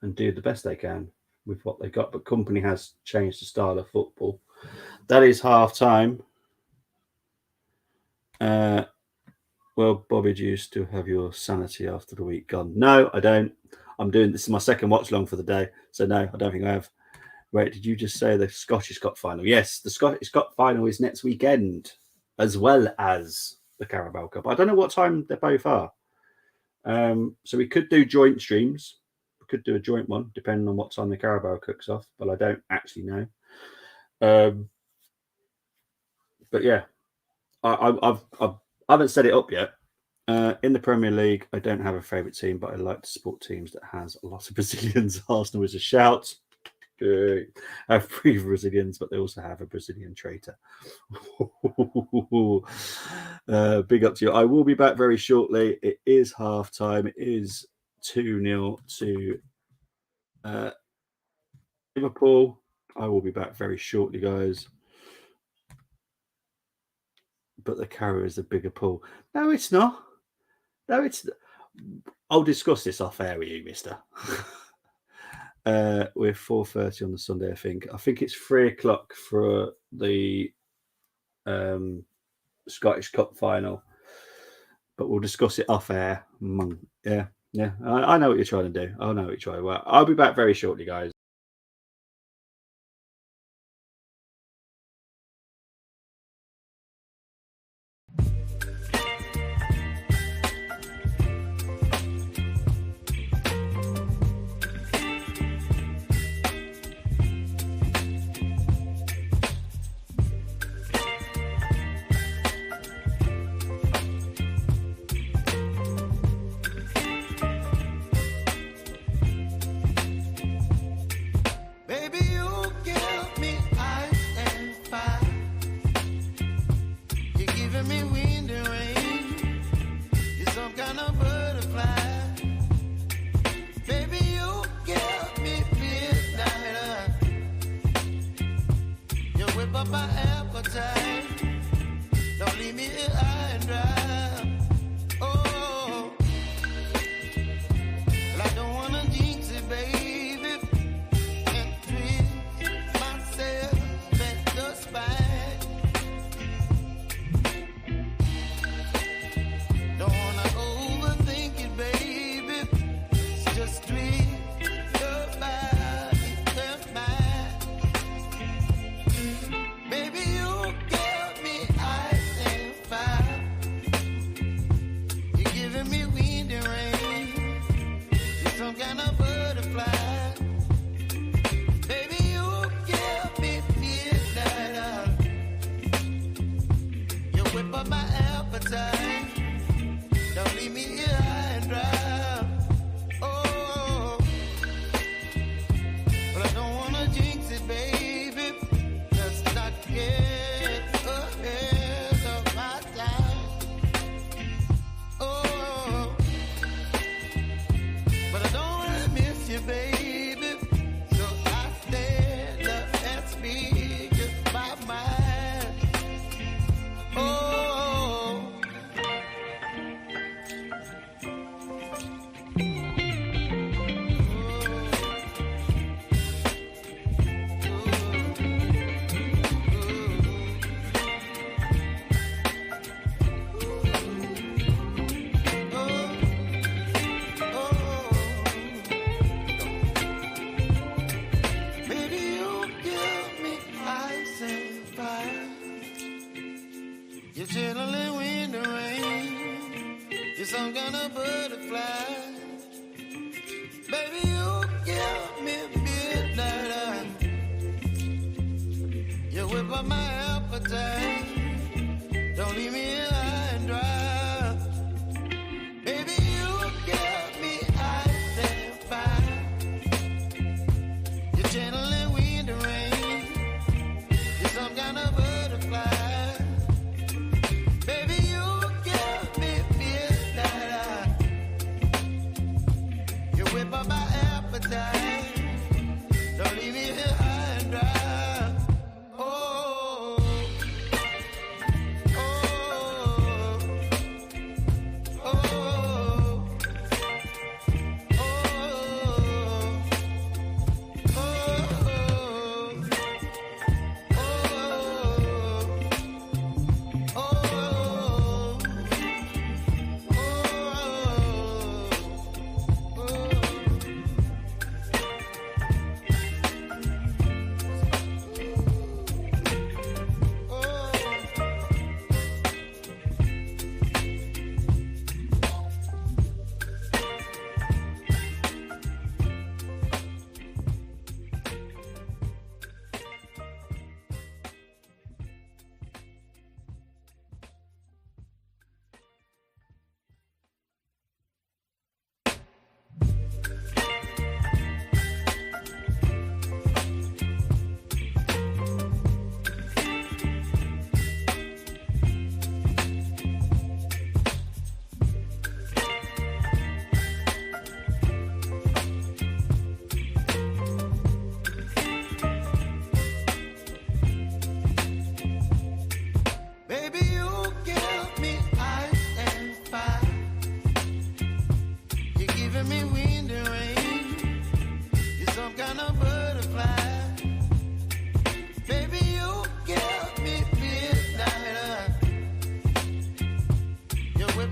and do the best they can with what they got. But company has changed the style of football. That is half time. Well, Bobby, do you still have your sanity after the week gone? No, I don't. This is my second watch long for the day. So no, I don't think I have. Wait, did you just say the Scottish Cup final? Yes, the Scottish Cup final is next weekend, as well as the Carabao Cup. I don't know what time they both are. So we could do joint streams. We could do a joint one, depending on what time the Carabao cooks off, but I don't actually know. But yeah, I haven't set it up yet. In the Premier League, I don't have a favourite team, but I like to support teams that has a lot of Brazilians. Arsenal is a shout. I have 3 Brazilians, but they also have a Brazilian traitor. Big up to you. I will be back very shortly. It is half time. It is 2-0 to Liverpool. I will be back very shortly, guys. but the carrier is a bigger pull. No, it's not. No, it's. I'll discuss this off air with you, mister. We're 4:30 on the Sunday, I think. I think it's 3:00 for the Scottish Cup final. But we'll discuss it off air. Yeah. I know what you're trying to do. I know what you're trying to do. I'll be back very shortly, guys.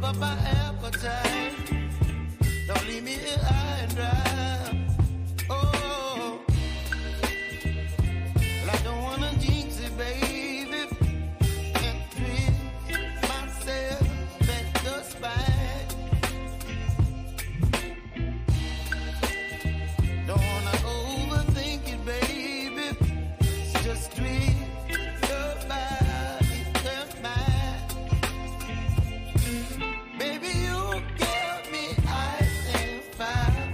up my appetite. Don't leave me here high and dry. Oh, well, I don't wanna jinx it, baby, and twist myself at the spine. Don't wanna overthink it, baby. It's just twist your body and mine. Baby, you give me ice and fire.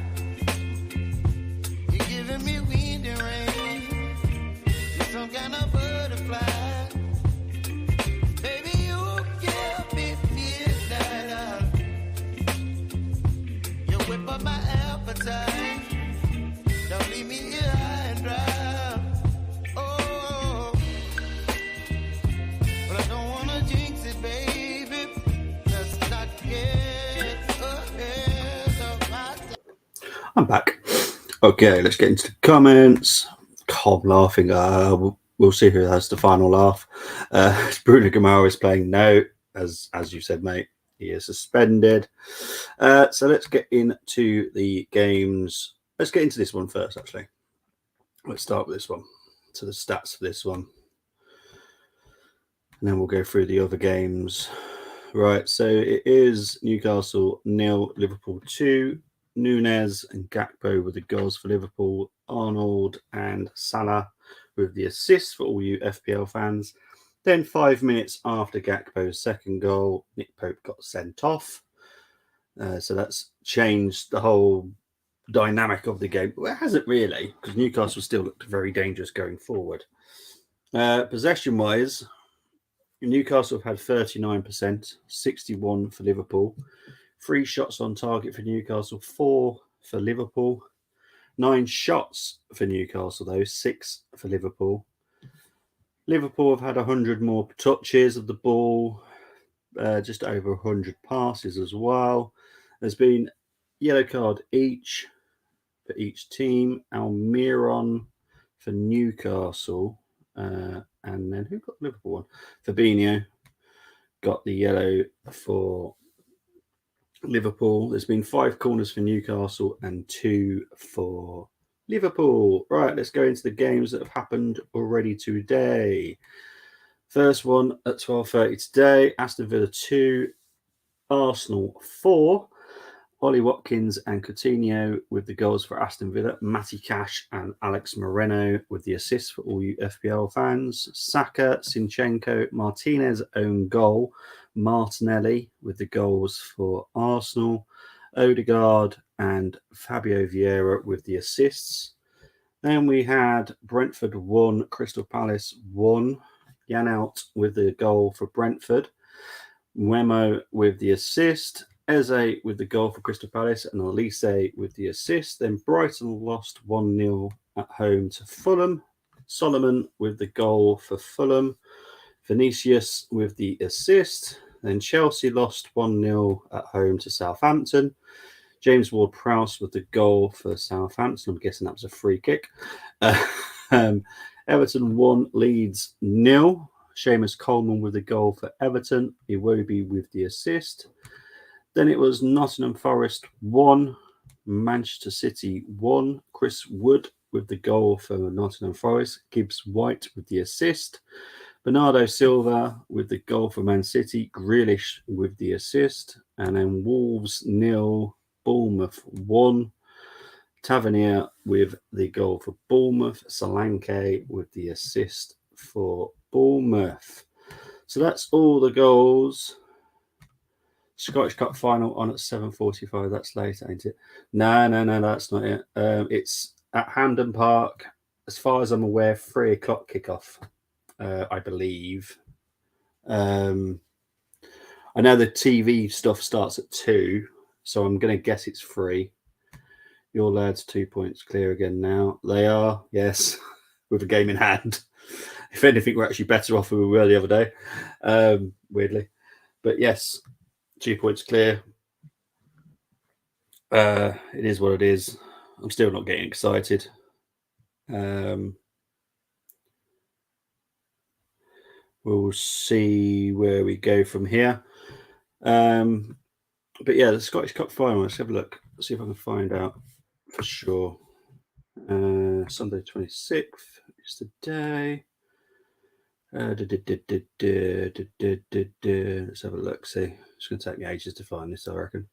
You're giving me wind and rain. You're some kind of butterfly. Baby, you give me midnight. You whip up my appetite. Don't leave me here high and dry. Oh, but I don't wanna jinx it, baby. Let's not get ahead of myself. I'm back. Okay, let's get into the comments. I'm laughing. We'll see who has the final laugh. Bruno Gamara is playing no, as you said, mate. He is suspended. So let's get into the games. Let's get into this one first, actually. Let's start with this one. So the stats for this one. And then we'll go through the other games. Right, so it is Newcastle 0, Liverpool 2. Nunez and Gakpo with the goals for Liverpool. Arnold and Salah with the assists for all you FPL fans. Then 5 minutes after Gakpo's second goal, Nick Pope got sent off. So that's changed the whole dynamic of the game. Well, it hasn't really, because Newcastle still looked very dangerous going forward. Possession-wise, Newcastle have had 39%, 61 for Liverpool. 3 shots on target for Newcastle, 4 for Liverpool. 9 shots for Newcastle, though, 6 for Liverpool. Liverpool have had 100 more touches of the ball, just over 100 passes as well. There's been yellow card each for each team. Almiron for Newcastle, and then who got the Liverpool one? Fabinho got the yellow for Liverpool. There's been 5 corners for Newcastle and 2 for Liverpool. Right, let's go into the games that have happened already today. First one at 12:30 today, Aston Villa 2, Arsenal 4. Ollie Watkins and Coutinho with the goals for Aston Villa. Matty Cash and Alex Moreno with the assists for all you FPL fans. Saka, Sinchenko, Martinez own goal. Martinelli with the goals for Arsenal. Odegaard and Fabio Vieira with the assists. Then we had Brentford 1, Crystal Palace 1. Janelt with the goal for Brentford. Wemo with the assist. Eze with the goal for Crystal Palace and Elise with the assist. Then Brighton lost 1-0 at home to Fulham. Solomon with the goal for Fulham. Vinicius with the assist. Then Chelsea lost 1-0 at home to Southampton. James Ward-Prowse with the goal for Southampton. I'm guessing that was a free kick. Everton 1, Leeds 0. Seamus Coleman with the goal for Everton. Iwobi with the assist. Then it was Nottingham Forest 1, Manchester City 1. Chris Wood with the goal for Nottingham Forest. Gibbs White with the assist. Bernardo Silva with the goal for Man City. Grealish with the assist. And then Wolves 0, Bournemouth 1. Tavernier with the goal for Bournemouth. Solanke with the assist for Bournemouth. So that's all the goals. Scottish Cup final on at 7:45. That's late, ain't it? No, that's not it. It's at Hampden Park. As far as I'm aware, 3 o'clock kickoff, I believe. I know the TV stuff starts at 2, so I'm going to guess it's 3. Your lads 2 points clear again now. They are, yes, with a game in hand. If anything, we're actually better off than we were the other day, weirdly. But yes, 2 points clear. It is what it is. I'm still not getting excited. We'll see where we go from here. But yeah, the Scottish Cup final. Let's have a look. Let's see if I can find out for sure. Sunday 26th is the day. Let's have a look. See, it's going to take me ages to find this, I reckon.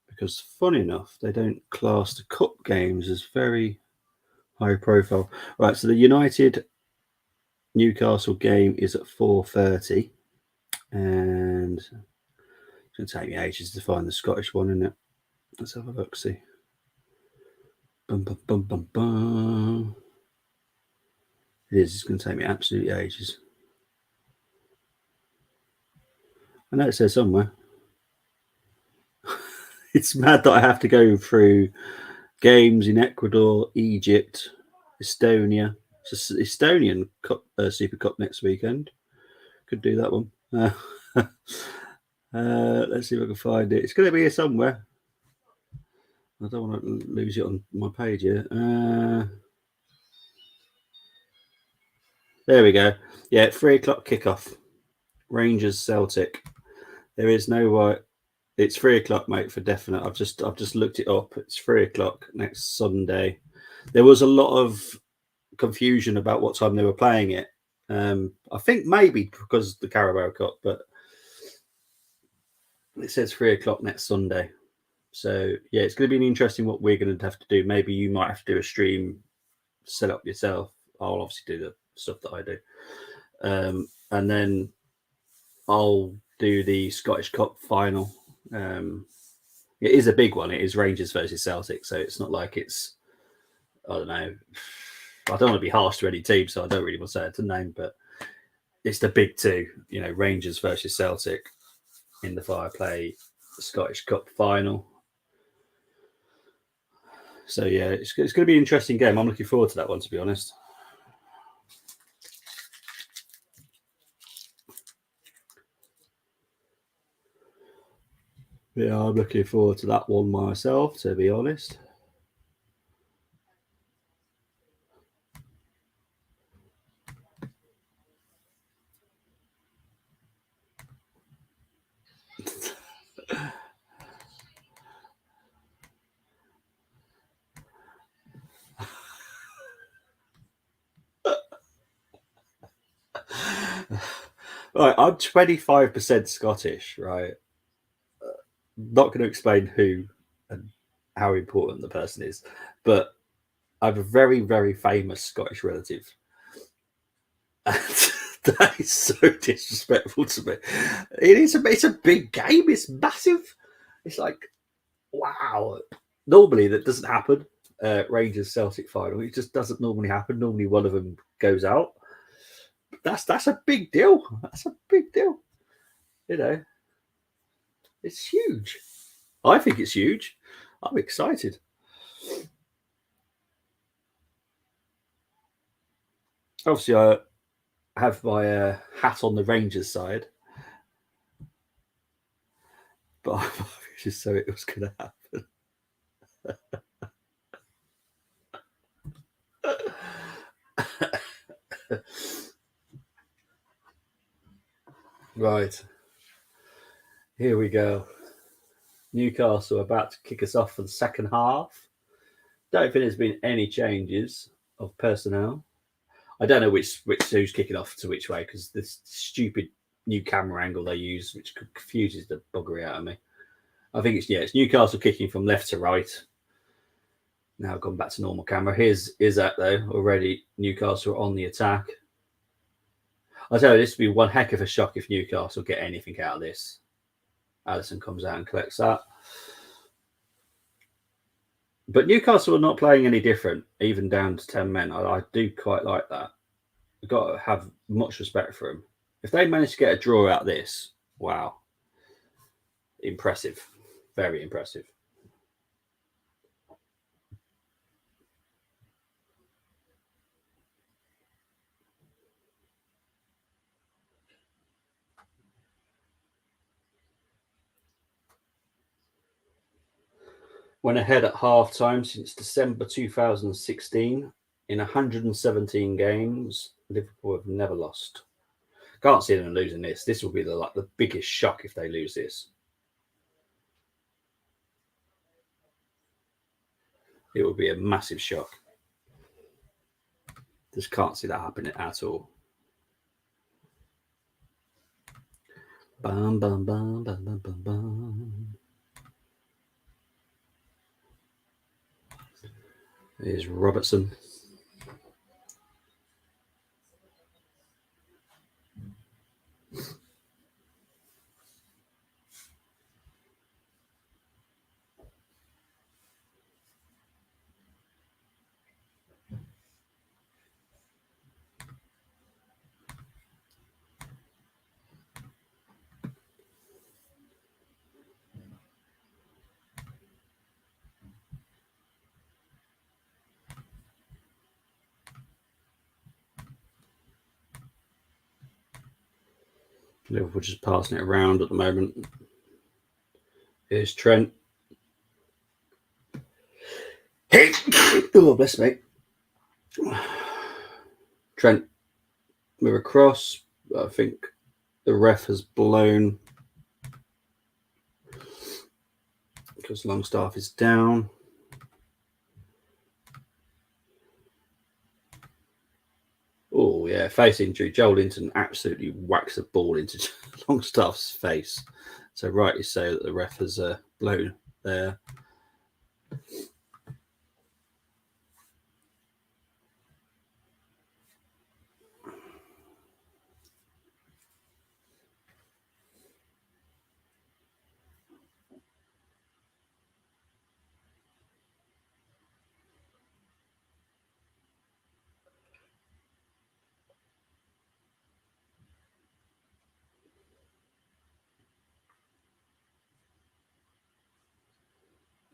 Because funny enough, they don't class the cup games as very high profile. Right, so the United Newcastle game is at 4:30, and it's going to take me ages to find the Scottish one, isn't it? Let's have a look. See. Bum, bum, bum, bum, bum. It is. It's going to take me absolutely ages. I know it says somewhere. It's mad that I have to go through games in Ecuador, Egypt, Estonia. It's an Estonian Cup, Super Cup next weekend. Could do that one. Let's see if I can find it. It's going to be here somewhere. I don't want to lose it on my page here. There we go. Yeah, 3:00 kickoff. Rangers Celtic. There is no way. It's 3:00, mate, for definite. I've just looked it up. It's 3:00 next Sunday. There was a lot of confusion about what time they were playing it. I think maybe because of the Carabao Cup, but it says 3:00 next Sunday. So yeah, it's going to be interesting what we're going to have to do. Maybe you might have to do a stream, set up yourself. I'll obviously do the stuff that I do, and then I'll do the Scottish Cup final. It is a big one. It is Rangers versus Celtic, so it's not like it's, I don't know. I don't want to be harsh to any team, so I don't really want to say it to name, but it's the big two. You know, Rangers versus Celtic in the Fireplay Scottish Cup final. So yeah, it's going to be an interesting game. I'm looking forward to that one, to be honest. Yeah, I'm looking forward to that one myself, to be honest. Right, I'm 25% Scottish, right? Not going to explain who and how important the person is, but I have a very, very famous Scottish relative. And that is so disrespectful to me. It's a big game. It's massive. It's like, wow. Normally that doesn't happen. Rangers Celtic final. It just doesn't normally happen. Normally one of them goes out. That's a big deal. That's a big deal. You know, it's huge. I think it's huge. I'm excited. Obviously, I have my hat on the Rangers side, but I just so it was going to happen. Right. Here we go. Newcastle about to kick us off for the second half. Don't think there's been any changes of personnel. I don't know which who's kicking off to which way because this stupid new camera angle they use, which confuses the buggery out of me. I think it's Newcastle kicking from left to right. Now I've gone back to normal camera. Here's Isaac though, already Newcastle on the attack. I tell you, this would be one heck of a shock if Newcastle get anything out of this. Allison comes out and collects that. But Newcastle are not playing any different, even down to 10 men. I do quite like that. I've got to have much respect for them. If they manage to get a draw out of this, wow. Impressive. Very impressive. Went ahead at half time since December 2016. In 117 games, Liverpool have never lost. Can't see them losing this. This will be the biggest shock if they lose this. it would be a massive shock. Just can't see that happening at all. Bum, bum, bum, bum, bum, bum, bum. Here's Robertson. Liverpool just passing it around at the moment. Here's Trent. Oh, bless me. Trent with a cross. I think the ref has blown because Longstaff is down. Oh, yeah, face injury. Joel Linton absolutely whacks the ball into Longstaff's face. So rightly so that the ref has blown there.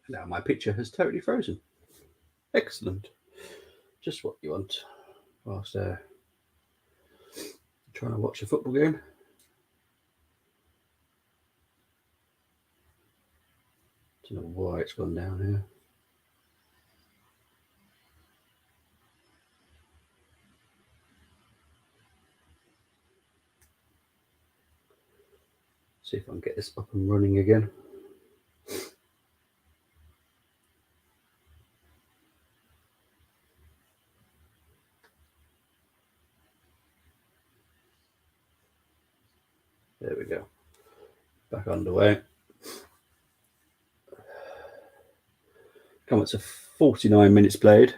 Now my picture has totally frozen. Excellent. Just what you want whilst trying to watch a football game. Don't know why it's gone down here. See if I can get this up and running again. There we go. Back underway. Come up to 49 minutes played.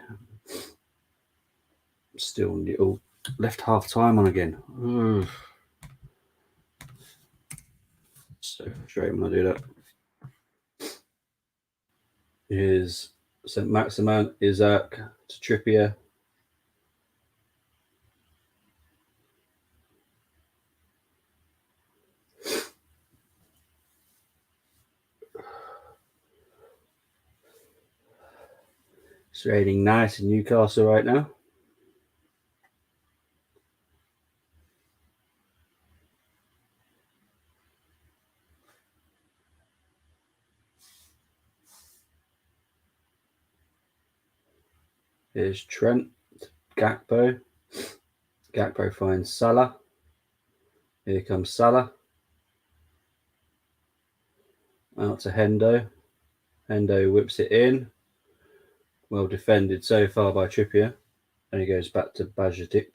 Still little left half time on again. Ugh. So frustrating when I do that. Here's St. Maximin, Isaac to Trippier. It's raining nice in Newcastle right now. Here's Trent, Gakpo. Gakpo finds Salah. Here comes Salah. Out to Hendo. Hendo whips it in. Well defended so far by Trippier. And he goes back to Bajcetic.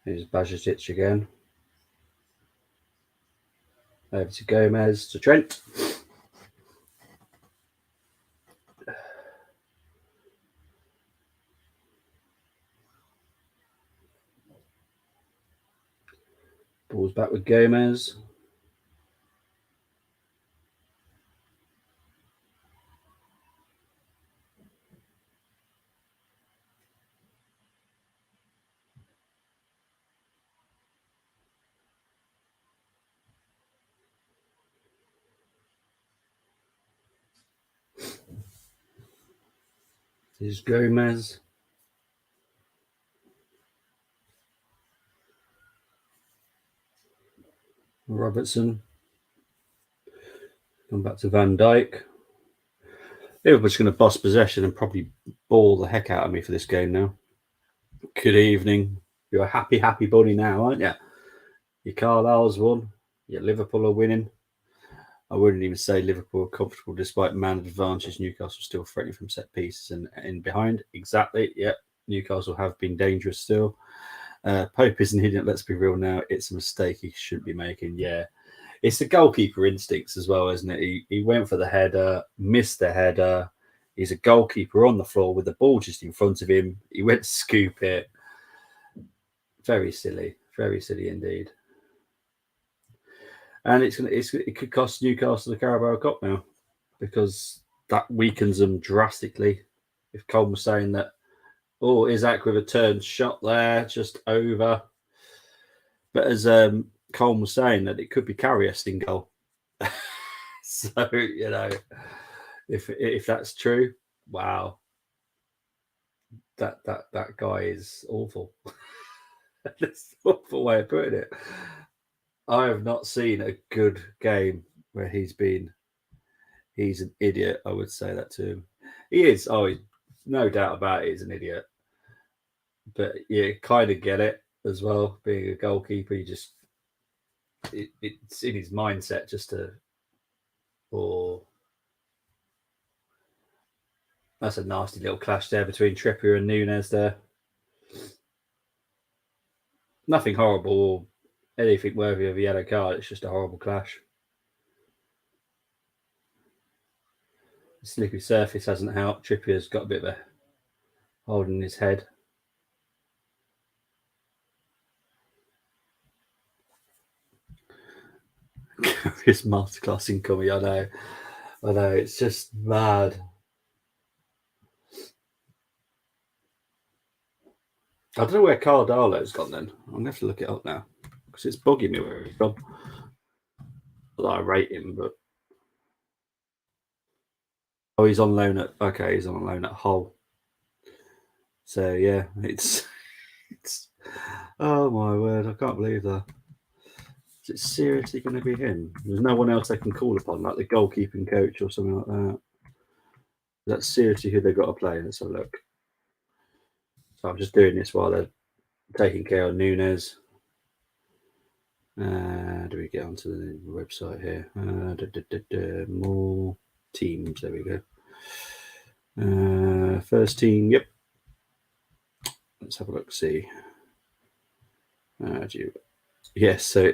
Here's Bajcetic again. Over to Gomez to Trent. Ball's back with Gomez. Here's Gomez. Robertson. Come back to Van Dijk. Liverpool's going to boss possession and probably ball the heck out of me for this game now. Good evening. You're a happy bunny now, aren't you? Your Carlisle's won. Your Liverpool are winning. I wouldn't even say Liverpool are comfortable despite man advantage. Newcastle still threatening from set pieces and in behind. Exactly. Yep. Newcastle have been dangerous still. Pope is an idiot. Let's be real now. It's a mistake he shouldn't be making. Yeah. It's the goalkeeper instincts as well, isn't it? He went for the header, missed the header. He's a goalkeeper on the floor with the ball just in front of him. He went to scoop it. Very silly indeed. And it could cost Newcastle the Carabao Cup now because that weakens them drastically. If Cole was saying that, oh, Isaac with a turn shot there, just over. But as Cole was saying, that it could be Karius in goal. So, you know, if that's true, wow. That guy is awful. That's an awful way of putting it. I have not seen a good game where he's an idiot. I would say that to him. He is. Oh, no doubt about it, he's an idiot. But you kind of get it as well. Being a goalkeeper, it's in his mindset just to. Or that's a nasty little clash there between Trippier and Nunez there. Nothing horrible or anything worthy of a yellow card. It's just a horrible clash. The slippery surface hasn't helped. Trippier's got a bit of a hold in his head. His masterclass incoming. I know. It's just mad. I don't know where Cardalo's gone then. I'm going to have to look it up now because it's bugging me where he's gone. I rate him, but he's on loan at Hull. So yeah, it's oh my word, I can't believe that. Is it seriously going to be him? There's no one else they can call upon, like the goalkeeping coach or something like that. That's seriously who they've got to play. Let's have a look. So I'm just doing this while they're taking care of Nunez. Do we get onto the website here? More teams. There we go. First team. Yep. Let's have a look. See. Yes. So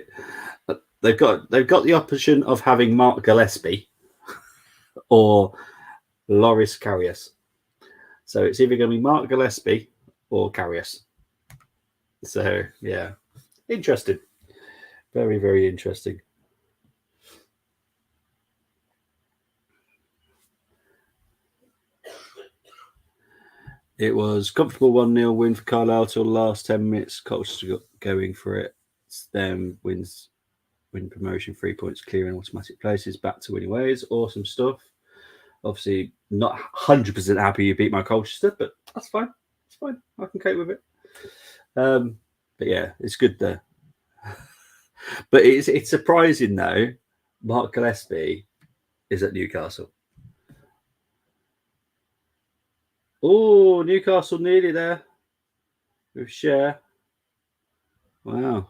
they've got the option of having Mark Gillespie or Loris Karius. So it's either going to be Mark Gillespie or Karius. So yeah, interesting. Very, very interesting. It was comfortable 1-0 win for Carlisle till the last 10 minutes. Colchester got going for it. Then win promotion, 3 points clear in automatic places, back to winning ways. Awesome stuff. Obviously, not 100% happy you beat my Colchester, but that's fine. It's fine. I can cope with it. But yeah, it's good there. But it's surprising though. Mark Gillespie is at Newcastle. Oh, Newcastle nearly there with Share. Wow.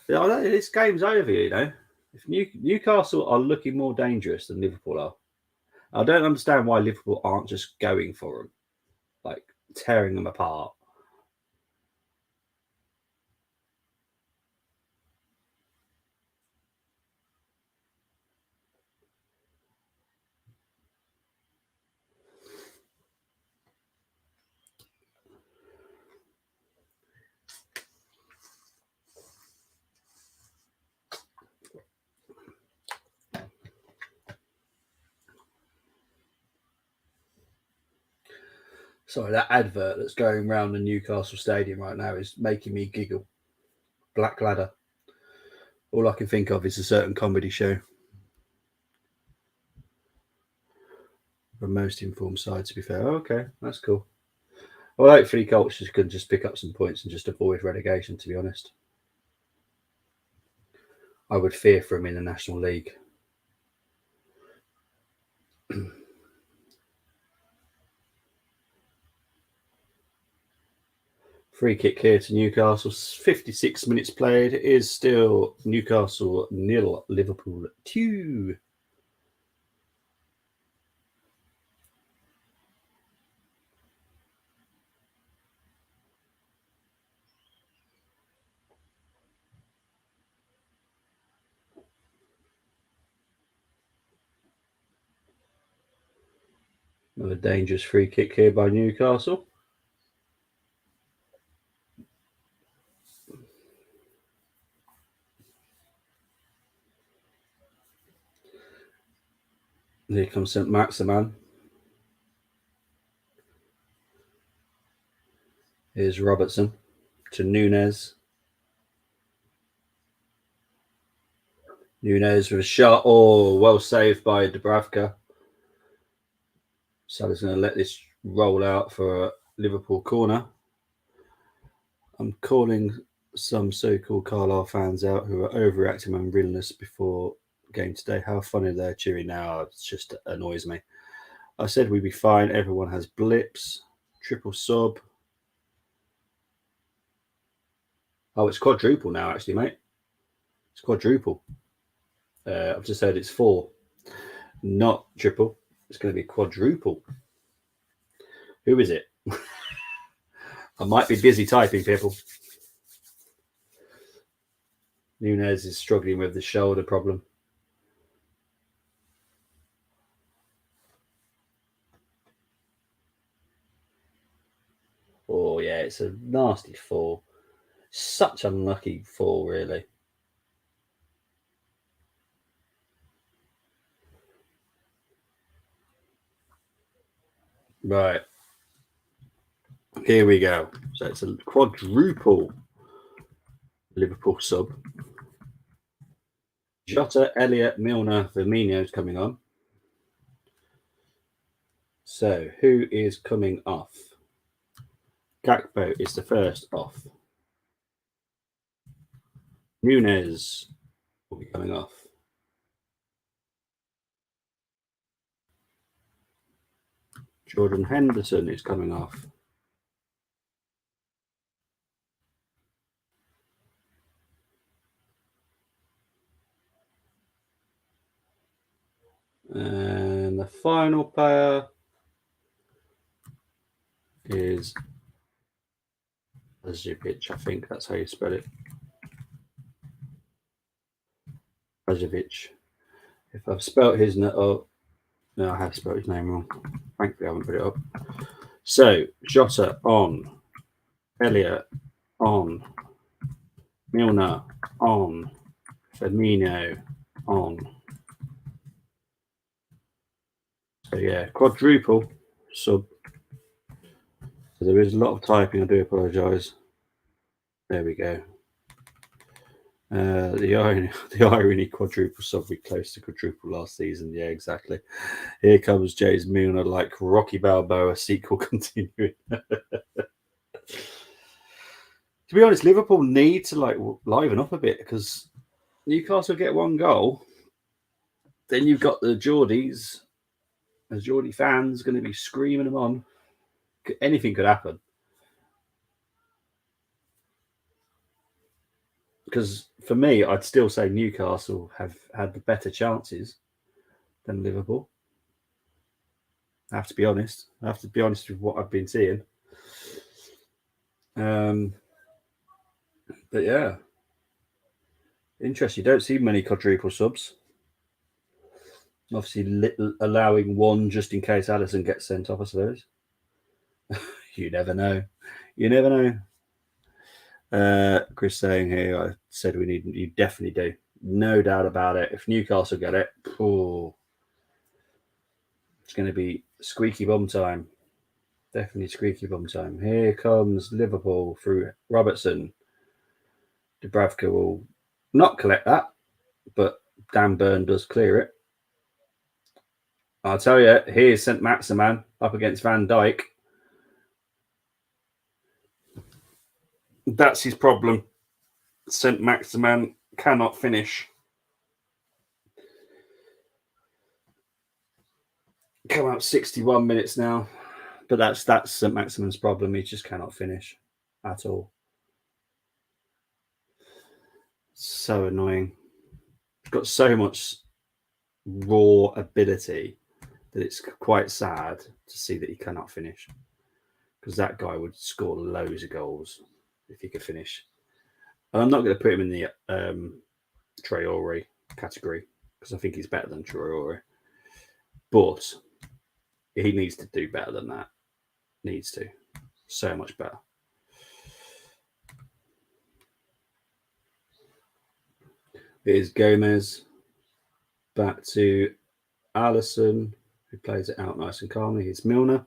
This game's over, you know. If Newcastle are looking more dangerous than Liverpool are, I don't understand why Liverpool aren't just going for them, like tearing them apart. Sorry, that advert that's going around the Newcastle Stadium right now is making me giggle. Black Ladder. All I can think of is a certain comedy show. The most informed side, to be fair. Oh, okay, that's cool. Well, hopefully Colchester can just pick up some points and just avoid relegation, to be honest. I would fear for him in the National League. Free kick here to Newcastle. 56 minutes played. It is still Newcastle 0, Liverpool 2. Another dangerous free kick here by Newcastle. Here comes St. Maximan. Here's Robertson to Nunez. Nunez with a shot. Oh, well saved by Dubravka. Salah's going to let this roll out for a Liverpool corner. I'm calling some so-called Carlisle fans out who are overreacting and realness before game today. How funny they're cheering now. It just annoys me. I said we'd be fine. Everyone has blips. Triple sub. Oh, it's quadruple now, actually, mate. It's quadruple. I've just heard it's 4. Not triple. It's going to be quadruple. Who is it? I might be busy typing, people. Nunez is struggling with the shoulder problem. Oh, yeah, it's a nasty 4. Such unlucky 4, really. Right. Here we go. So it's a quadruple Liverpool sub. Jota, Elliott, Milner, Firmino's coming on. So who is coming off? Gakpo is the first off. Nunez will be coming off. Jordan Henderson is coming off. And the final player is Azovic. I think that's how you spell it. Azovic. If I've spelt his name, oh, no, I have spelled his name wrong. Thankfully, I haven't put it up. So, Jota on, Elliott on, Milner on, Firmino on. So, yeah, quadruple sub. So there is a lot of typing. I do apologise. There we go. The irony quadruple sub. We close to quadruple last season. Yeah, exactly. Here comes James Milner like Rocky Balboa sequel continuing. To be honest, Liverpool need to like liven up a bit because Newcastle get 1 goal. Then you've got the Geordies, as Geordie fans, going to be screaming them on. Anything could happen. Because for me, I'd still say Newcastle have had the better chances than Liverpool. I have to be honest. I have to be honest with what I've been seeing. But yeah, interesting. You don't see many quadruple subs. Obviously, allowing 1 just in case Alisson gets sent off, I suppose. You never know. You never know. Chris saying here, I said we need. You definitely do. No doubt about it. If Newcastle get it, oh, it's going to be squeaky bum time. Definitely squeaky bum time. Here comes Liverpool through Robertson. Dubravka will not collect that, but Dan Burn does clear it. I'll tell you, here's St. Maximan up against Van Dijk. That's his problem. St. Maximan cannot finish. Come out 61 minutes now. But that's St. Maximan's problem. He just cannot finish. at all. So annoying. He's got so much raw ability that it's quite sad to see that he cannot finish, because that guy would score loads of goals if he could finish. And I'm not going to put him in the Traore category because I think he's better than Traore, but he needs to do better than that. Needs to. So much better. Here's Gomez. Back to Allison, who plays it out nice and calmly. Here's Milner.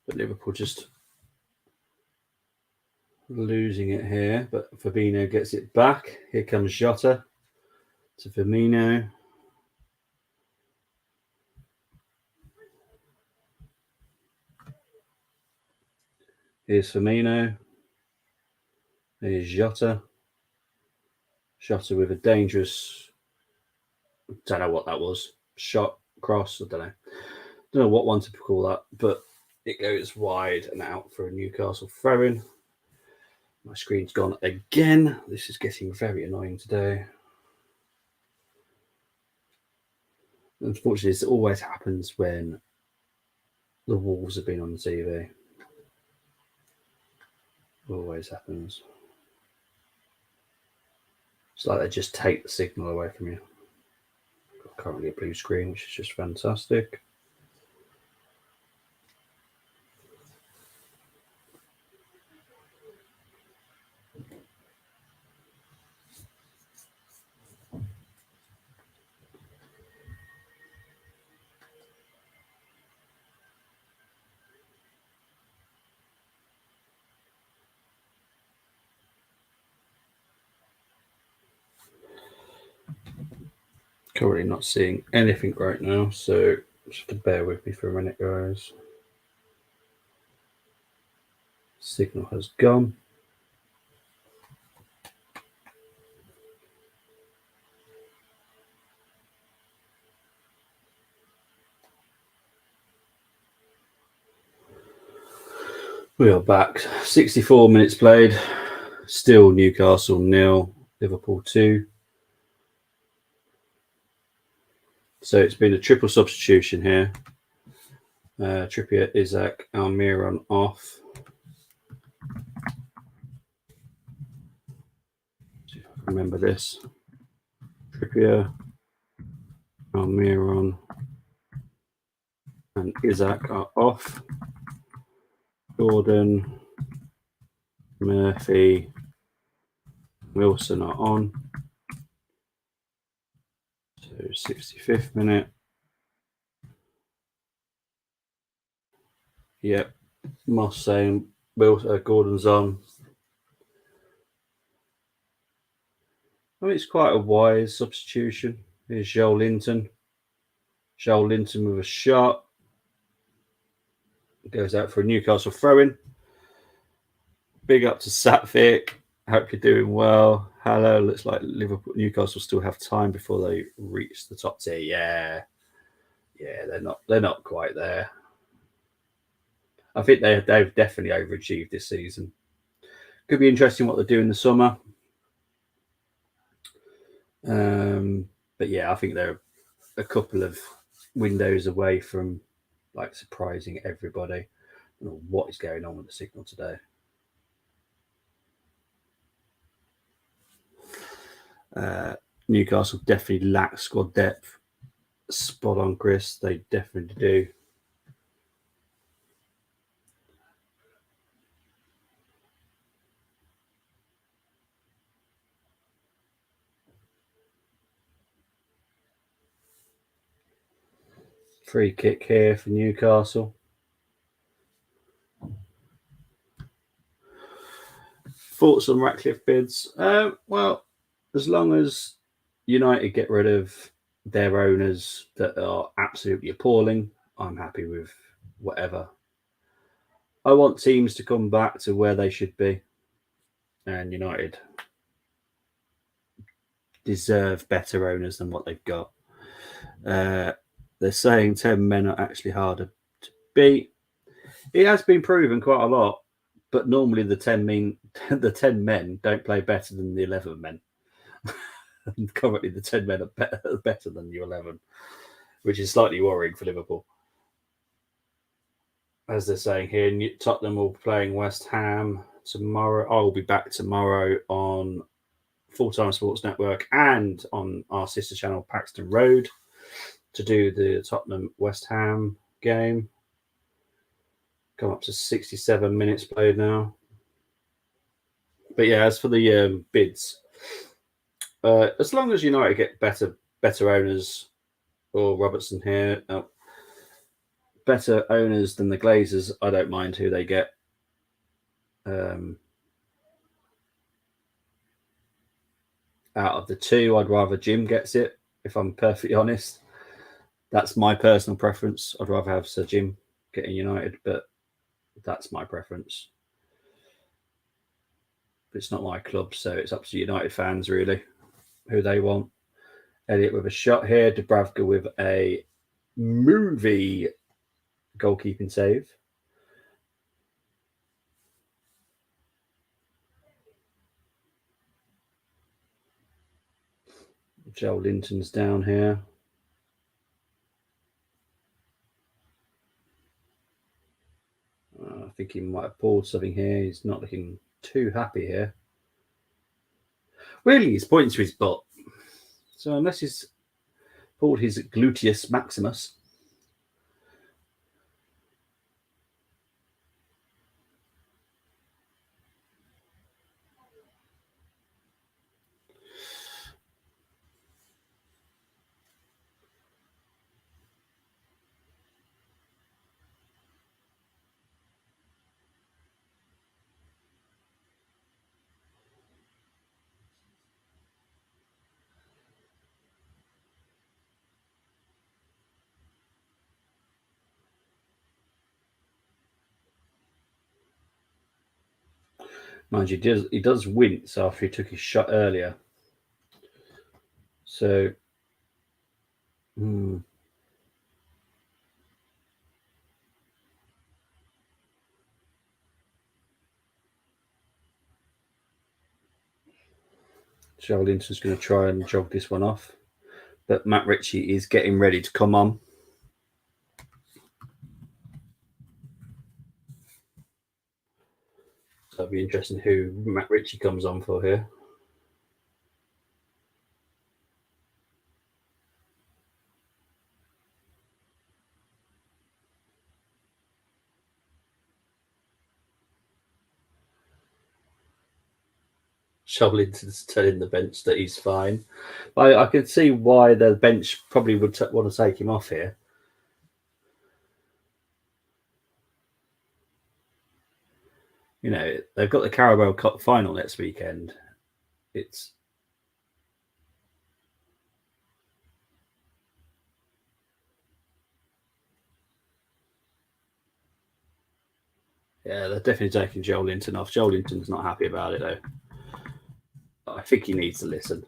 But Liverpool just losing it here. But Fabinho gets it back. Here comes Jota to Firmino. Here's Firmino. Here's Jota. Jota with a dangerous, don't know what that was. Shot, cross, I don't know. Don't know what one to call that, but it goes wide and out for a Newcastle throw-in. My screen's gone again. This is getting very annoying today. Unfortunately, this always happens when the Wolves have been on the TV. Always happens. It's like they just take the signal away from you. Got currently a blue screen, which is just fantastic. Currently not seeing anything right now, so just have to bear with me for a minute, guys. Signal has gone. We are back. 64 minutes played. Still Newcastle 0, Liverpool 2. So it's been a triple substitution here. Trippier, Isaac, Almiron off. See if I can remember this. Trippier, Almiron, and Isaac are off. Gordon, Murphy, Wilson are on. So 65th minute. Yep. Moss saying Gordon's on. I mean, it's quite a wise substitution. Here's Joel Linton. Joel Linton with a shot. Goes out for a Newcastle throw-in. Big up to Satvik. Hope you're doing well. Hello. Looks like Newcastle still have time before they reach the top tier. Yeah, they're not quite there. I think they've definitely overachieved this season. Could be interesting what they do in the summer. But yeah, I think they're a couple of windows away from like surprising everybody. I don't know what is going on with the signal today. Newcastle definitely lack squad depth. Spot on, Chris. They definitely do. Free kick here for Newcastle. Thoughts on Ratcliffe bids? Well, as long as United get rid of their owners that are absolutely appalling. I'm happy with whatever. I want teams to come back to where they should be, and United deserve better owners than what they've got. They're saying 10 men are actually harder to beat. It has been proven quite a lot, but normally the 10 men don't play better than the 11 men. And currently, the 10 men are better than the 11, which is slightly worrying for Liverpool. As they're saying here, Tottenham will be playing West Ham tomorrow. I'll be back tomorrow on Full Time Sports Network and on our sister channel, Paxton Road, to do the Tottenham West Ham game. Come up to 67 minutes played now. But yeah, as for the bids, as long as United get better owners, or Robertson here, better owners than the Glazers, I don't mind who they get. Out of the two, I'd rather Jim gets it, if I'm perfectly honest. That's my personal preference. I'd rather have Sir Jim getting United, but that's my preference. It's not my club, so it's up to United fans, really, who they want. Elliott with a shot here. Dubravka with a movie goalkeeping save. Joel Linton's down here. I think he might have pulled something here. He's not looking too happy here. Really, he's pointing to his butt. So unless he's pulled his gluteus maximus. Mind you, he does wince after he took his shot earlier. So, Joel Linton's going to try and jog this one off. But Matt Ritchie is getting ready to come on. So it'll be interesting who Matt Ritchie comes on for here. Joel Linton's telling the bench that he's fine. I can see why the bench probably would want to take him off here. They've got the Carabao Cup final next weekend. Yeah, they're definitely taking Joel Linton off. Joel Linton's not happy about it, though. I think he needs to listen.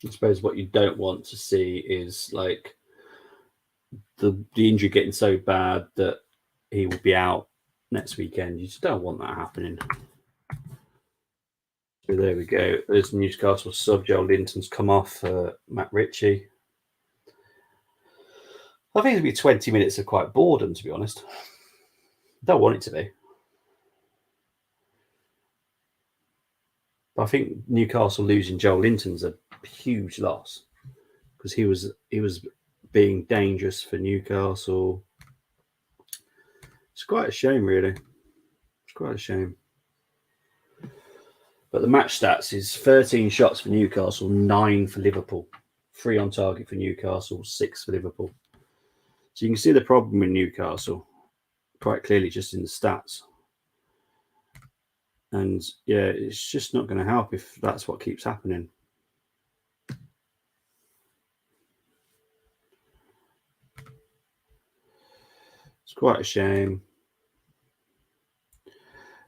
I suppose what you don't want to see is like the injury getting so bad that he will be out next weekend. You just don't want that happening. So there we go. There's Newcastle sub. Joel Linton's come off Matt Ritchie. I think it'll be 20 minutes of quite boredom, to be honest. Don't want it to be. But I think Newcastle losing Joel Linton's a huge loss because he was being dangerous for Newcastle. It's quite a shame, really. It's quite a shame. But the match stats is 13 shots for Newcastle, 9 for Liverpool. 3 on target for Newcastle, 6 for Liverpool. So you can see the problem in Newcastle quite clearly just in the stats. And yeah, it's just not going to help if that's what keeps happening. It's quite a shame.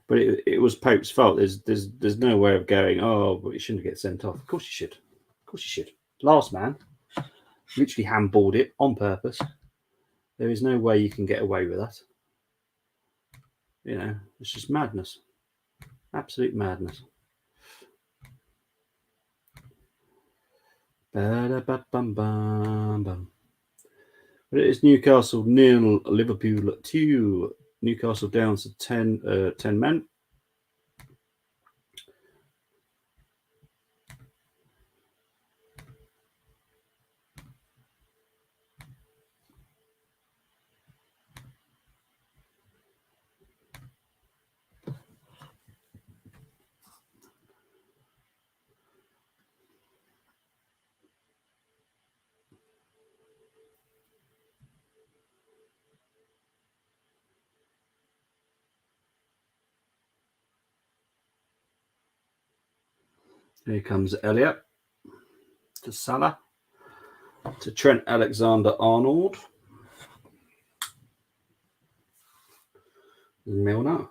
But it was Pope's fault. There's no way of going, oh, but he shouldn't get sent off. Of course you should. Of course you should. Last man literally handballed it on purpose. There is no way you can get away with that. You know, it's just madness. Absolute madness. Ba-da-ba-bum-bum-bum. But it is Newcastle 0, Liverpool 2. Newcastle down to 10 men. Here comes Elliott to Salah to Trent Alexander-Arnold. Milner.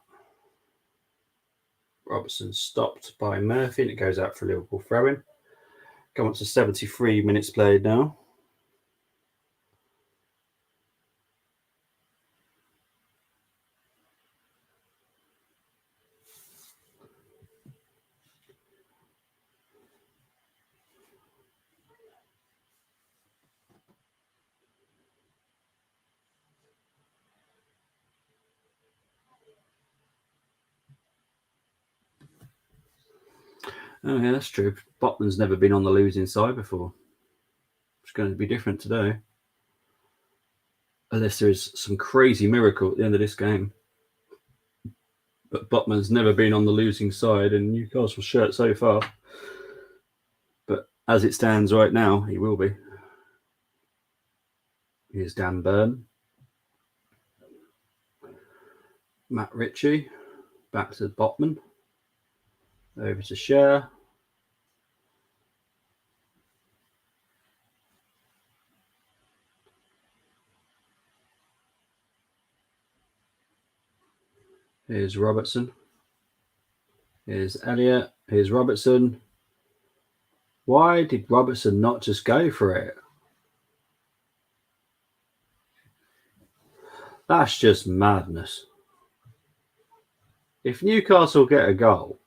Robertson stopped by Murphy and it goes out for a Liverpool throw-in. Come on to 73 minutes played now. Oh yeah, that's true. Botman's never been on the losing side before. It's going to be different today. Unless there is some crazy miracle at the end of this game. But Botman's never been on the losing side in Newcastle's shirt so far. But as it stands right now, he will be. Here's Dan Burn. Matt Ritchie. Back to Botman. Over to Cher. Here's Robertson. Here's Elliott. Here's Robertson. Why did Robertson not just go for it? That's just madness. If Newcastle get a goal,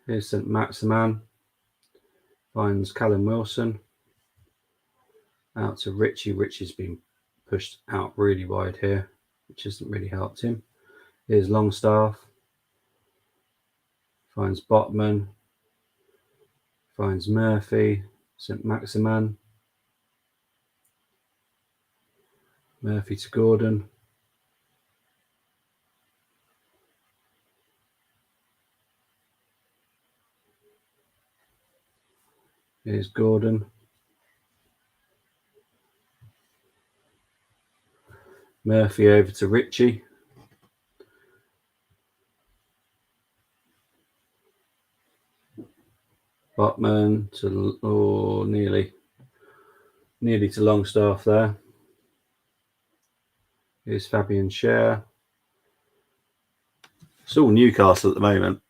here's St. Maximan. Finds Callum Wilson. Out to Ritchie. Ritchie's been pushed out really wide here, which hasn't really helped him. Here's Longstaff. Finds Botman. Finds Murphy. St. Maximan. Murphy to Gordon. Here's Gordon. Murphy over to Ritchie. Botman to nearly to Longstaff there. Here's Fabian Cher. It's all Newcastle at the moment.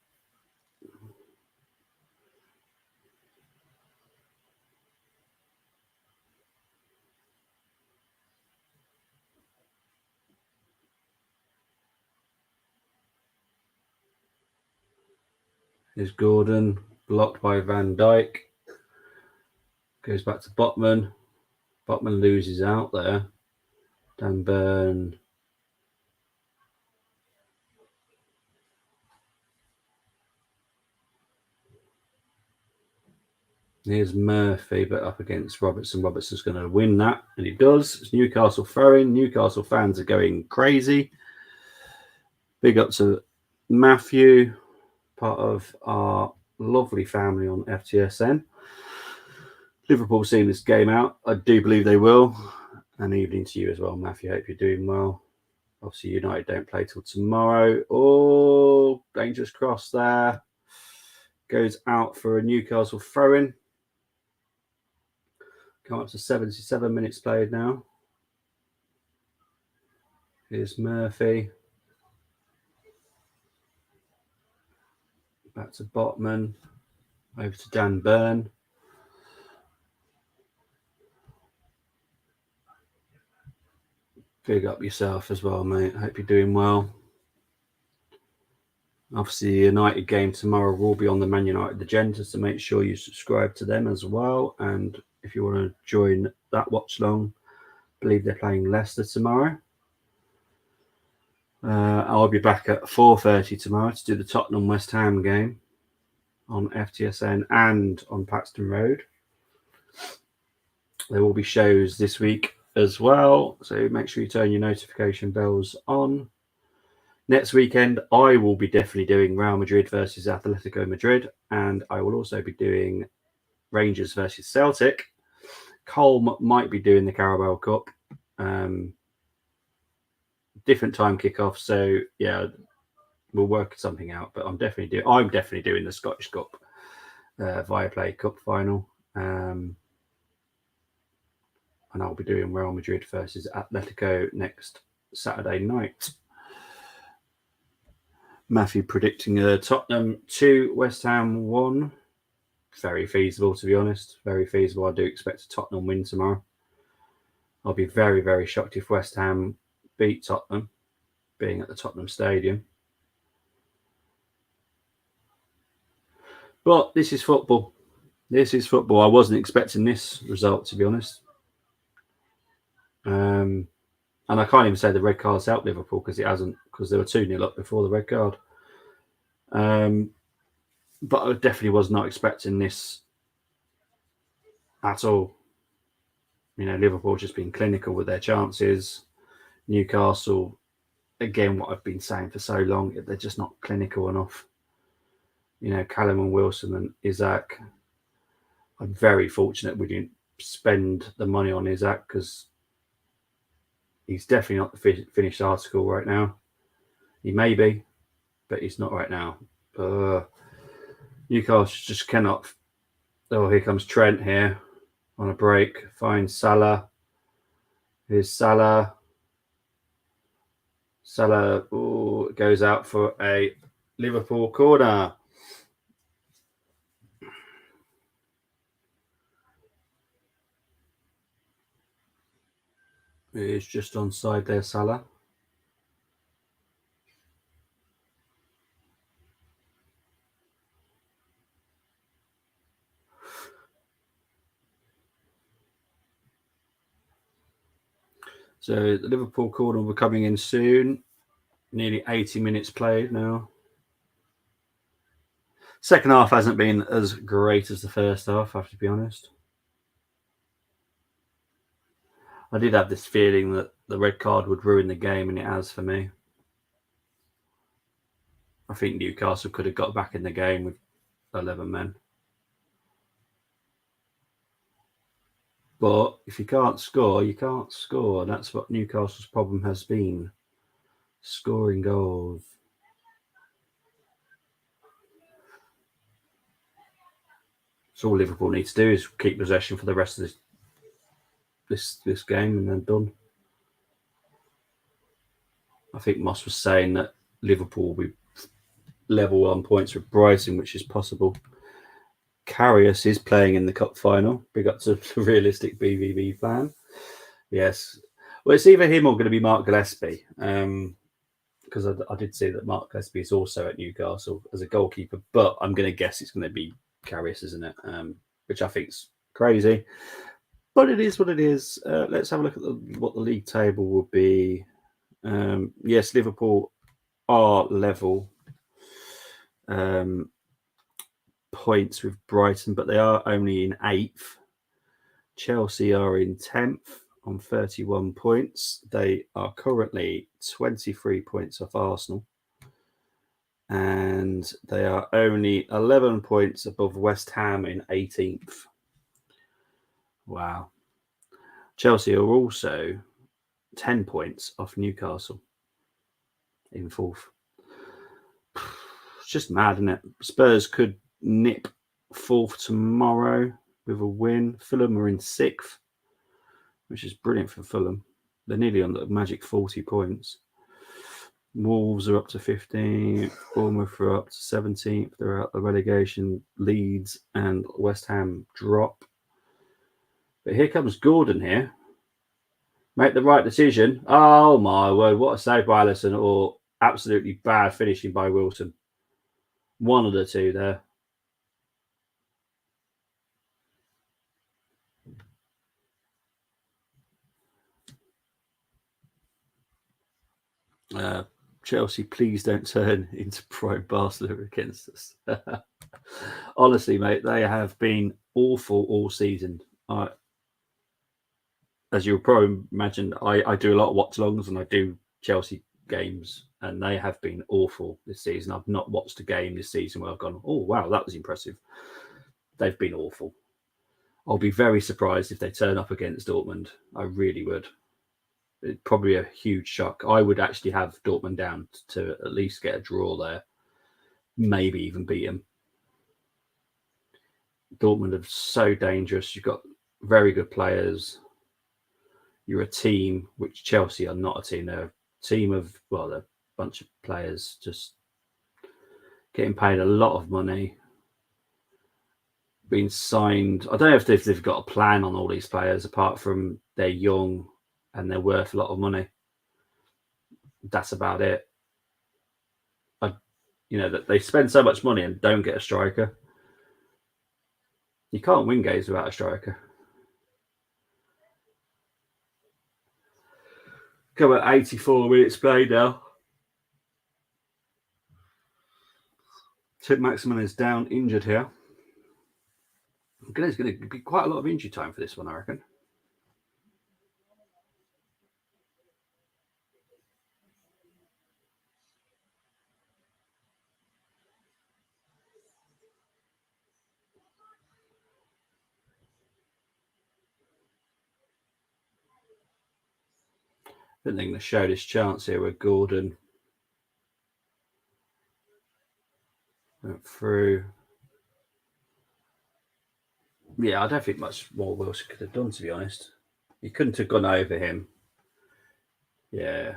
Here's Gordon, blocked by Van Dijk. Goes back to Botman. Botman loses out there. Dan Burn. Here's Murphy, but up against Robertson. Robertson's going to win that, and he does. It's Newcastle throwing. Newcastle fans are going crazy. Big up to Matthew, part of our lovely family on FTSN. Liverpool seeing this game out. I do believe they will. And evening to you as well, Matthew. Hope you're doing well. Obviously, United don't play till tomorrow. Oh, dangerous cross there. Goes out for a Newcastle throw-in. Come up to 77 minutes played now. Here's Murphy. Back to Botman. Over to Dan Byrne. Big up yourself as well, mate. Hope you're doing well. Obviously, the United game tomorrow will be on the Man United Agenda, so make sure you subscribe to them as well. And if you want to join that watch long, I believe they're playing Leicester tomorrow. I'll be back at 4:30 tomorrow to do the Tottenham West Ham game on FTSN and on Paxton Road. There will be shows this week as well, so make sure you turn your notification bells on. Next weekend, I will be definitely doing Real Madrid versus Atletico Madrid, and I will also be doing Rangers versus Celtic. Cole might be doing the Carabao Cup. Different time kickoff, so yeah, we'll work something out. But I'm definitely doing the Scottish Cup, Viaplay Cup final, and I'll be doing Real Madrid versus Atletico next Saturday night. Matthew predicting Tottenham 2, West Ham 1. Very feasible, to be honest. Very feasible. I do expect a Tottenham win tomorrow. I'll be very, very shocked if West Ham beat Tottenham, being at the Tottenham Stadium. But this is football. This is football. I wasn't expecting this result, to be honest. And I can't even say the red card's helped Liverpool because it hasn't, because they were 2-0 up before the red card. But I definitely was not expecting this at all. You know, Liverpool just been clinical with their chances. Newcastle, again, what I've been saying for so long, they're just not clinical enough. You know, Callum and Wilson and Isaac. I'm very fortunate we didn't spend the money on Isaac because he's definitely not the finished article right now. He may be, but he's not right now. Newcastle just cannot. Oh, here comes Trent here on a break. Finds Salah. Here's Salah. Salah goes out for a Liverpool corner. It's just onside there, Salah. So the Liverpool corner will be coming in soon. Nearly 80 minutes played now. Second half hasn't been as great as the first half, I have to be honest. I did have this feeling that the red card would ruin the game, and it has for me. I think Newcastle could have got back in the game with 11 men. But if you can't score, you can't score. That's what Newcastle's problem has been. Scoring goals. So all Liverpool need to do is keep possession for the rest of this game and then done. I think Moss was saying that Liverpool will be level on points with Brighton, which is possible. Karius is playing in the cup final. Big up to the realistic BVB fan. Yes. Well, it's either him or going to be Mark Gillespie. Because I did see that Mark Gillespie is also at Newcastle as a goalkeeper, but I'm going to guess it's going to be Karius, isn't it? Which I think is crazy. But it is what it is. Let's have a look at what the league table will be. Yes, Liverpool are level. points with Brighton, but they are only in 8th. Chelsea are in 10th on 31 points. They are currently 23 points off Arsenal. And they are only 11 points above West Ham in 18th. Wow. Chelsea are also 10 points off Newcastle in 4th. It's just mad, isn't it? Spurs could nip 4th tomorrow with a win. Fulham are in 6th, which is brilliant for Fulham. They're nearly on the magic 40 points. Wolves are up to 15th. Bournemouth are up to 17th. They're out the relegation. Leeds and West Ham drop. But here comes Gordon here. Make the right decision. Oh my word, what a save by Alisson, or absolutely bad finishing by Wilson. One of the two there. Chelsea, please don't turn into pro Barcelona against us. Honestly, mate, they have been awful all season. As you'll probably imagine, I do a lot of watchalongs and I do Chelsea games, and they have been awful this season. I've not watched a game this season where I've gone, oh, wow, that was impressive. They've been awful. I'll be very surprised if they turn up against Dortmund. I really would. It'd probably a huge shock. I would actually have Dortmund down to at least get a draw there. Maybe even beat them. Dortmund are so dangerous. You've got very good players. You're a team, which Chelsea are not a team. They're a team of, well, they're a bunch of players just getting paid a lot of money, being signed. I don't know if they've got a plan on all these players, apart from they're young and they're worth a lot of money. That's about it. That they spend so much money and don't get a striker. You can't win games without a striker. Come at 84 minutes played now. Tim Maximin is down injured here. There's going to be quite a lot of injury time for this one, I reckon. I think they're going to show this chance here with Gordon. Went through. Yeah, I don't think much more Wilson could have done, to be honest. He couldn't have gone over him. Yeah.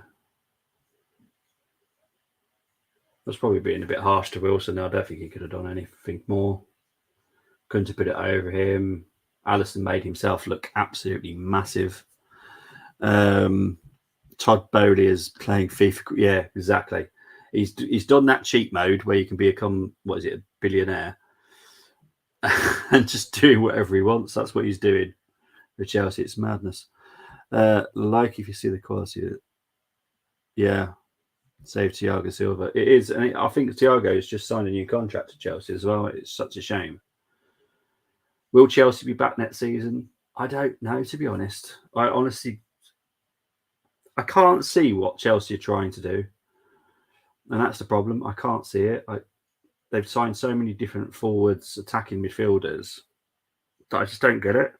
That's probably being a bit harsh to Wilson. I don't think he could have done anything more. Couldn't have put it over him. Alisson made himself look absolutely massive. Todd Bowley is playing FIFA. Yeah, exactly. He's done that cheat mode where you can become, a billionaire and just doing whatever he wants. That's what he's doing with Chelsea. It's madness. If you see the quality of it. Yeah. Save Thiago Silva. It is. And I think Thiago has just signed a new contract to Chelsea as well. It's such a shame. Will Chelsea be back next season? I don't know, to be honest. I can't see what Chelsea are trying to do. And that's the problem. I can't see it. They've signed so many different forwards, attacking midfielders, that I just don't get it.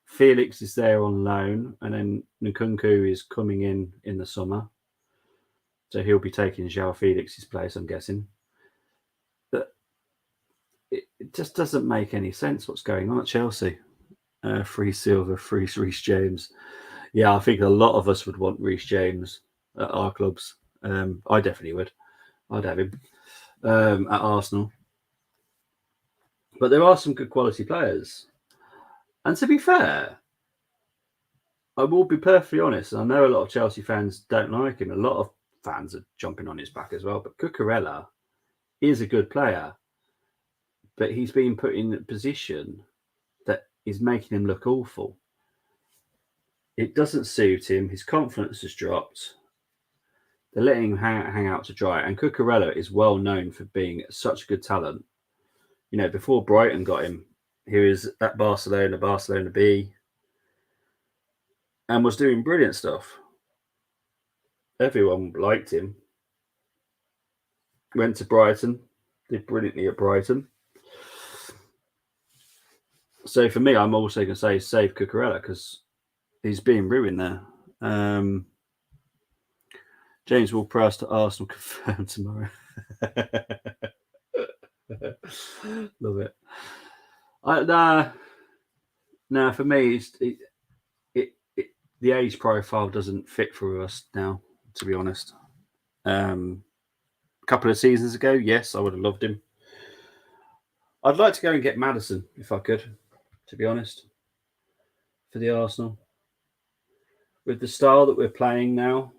Felix is there on loan, and then Nkunku is coming in the summer. So he'll be taking João Felix's place, I'm guessing. But it just doesn't make any sense what's going on at Chelsea. Free Silva, free Reece James. Yeah, I think a lot of us would want Reece James at our clubs. I definitely would. I'd have him at Arsenal. But there are some good quality players. And to be fair, I will be perfectly honest. I know a lot of Chelsea fans don't like him. A lot of fans are jumping on his back as well. But Cucurella is a good player. But he's been put in a position that is making him look awful. It doesn't suit him. His confidence has dropped. They're letting him hang out to dry. And Cucurella is well known for being such a good talent. You know, before Brighton got him, he was at Barcelona B, and was doing brilliant stuff. Everyone liked him. Went to Brighton, did brilliantly at Brighton. So for me, I'm also going to say save Cucurella because he's being ruined there. James Ward-Prowse to Arsenal confirmed tomorrow. Love it. Nah, for me, the age profile doesn't fit for us now, to be honest. A couple of seasons ago, yes, I would have loved him. I'd like to go and get Maddison if I could, to be honest, for the Arsenal. With the style that we're playing now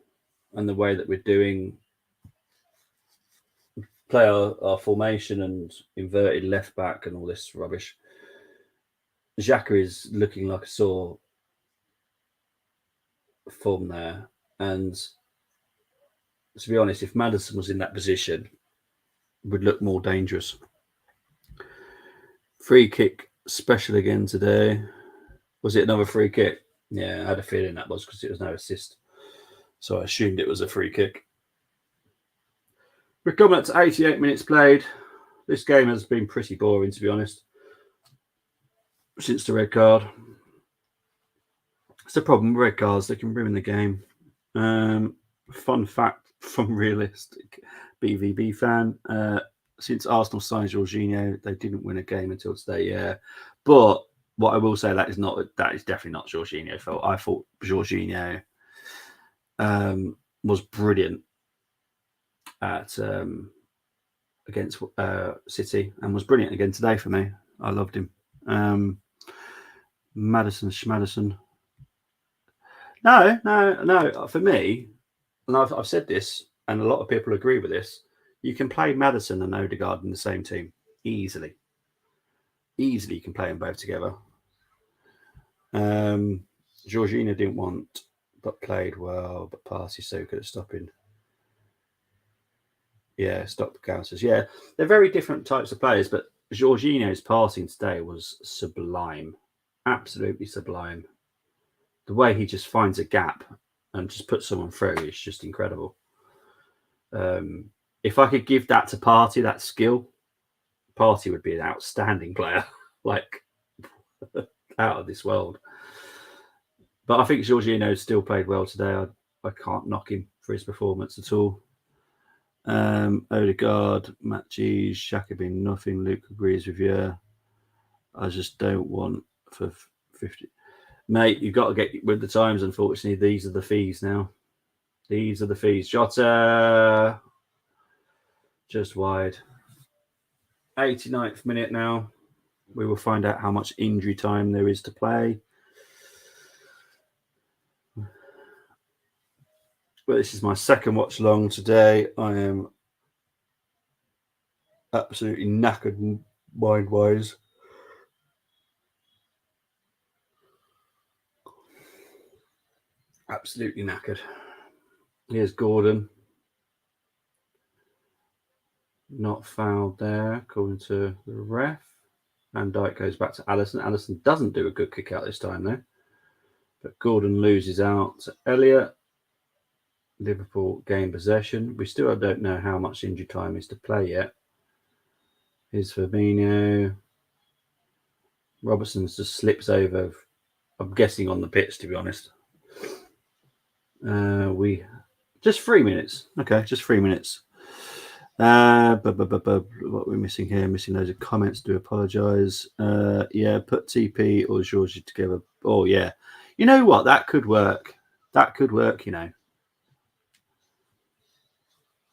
and the way that we're doing play our formation and inverted left back and all this rubbish, Xhaka is looking like a sore form there. And to be honest, if Maddison was in that position, it would look more dangerous. Free kick special again today. Was it another free kick? Yeah, I had a feeling that was because it was no assist. So I assumed it was a free kick. We're coming up to 88 minutes played. This game has been pretty boring, to be honest, since the red card. It's the problem with red cards, they can ruin the game. Fun fact from realistic BVB fan, since Arsenal signed Jorginho, they didn't win a game until today, yeah. But what I will say, that is definitely not Jorginho's fault. I thought Jorginho was brilliant at against City and was brilliant again today for me. I loved him. Maddison Schmaddison. No. For me, and I've said this, and a lot of people agree with this, you can play Maddison and Odegaard in the same team easily. Easily, you can play them both together. Jorginho didn't want, but played well, but Party so good at stopping. Yeah, stop the counters. Yeah, they're very different types of players, but Jorginho's passing today was sublime. Absolutely sublime. The way he just finds a gap and just puts someone through is just incredible. If I could give that to Party, that skill, Party would be an outstanding player, like out of this world. But I think Jorginho still played well today. I can't knock him for his performance at all. Odegaard, Matt G's, Xhaka being nothing. Luke agrees with you. I just don't want for 50. Mate, you've got to get with the times, unfortunately. These are the fees now. These are the fees. Jota just wide. 89th minute now. We will find out how much injury time there is to play. Well, this is my second watch along today. I am absolutely knackered mind-wise. Absolutely knackered. Here's Gordon. Not fouled there, according to the ref. Van Dijk goes back to Alisson. Alisson doesn't do a good kick out this time, though. But Gordon loses out to Elliott. Liverpool gain possession. We still don't know how much injury time is to play yet. Here's Firmino. Robertson just slips over. I'm guessing on the pitch, to be honest. We just 3 minutes. Okay, just 3 minutes. What we're missing here? Missing loads of comments. Do apologise. Yeah, put TP or Georgie together. Oh yeah, you know what? That could work. That could work. You know.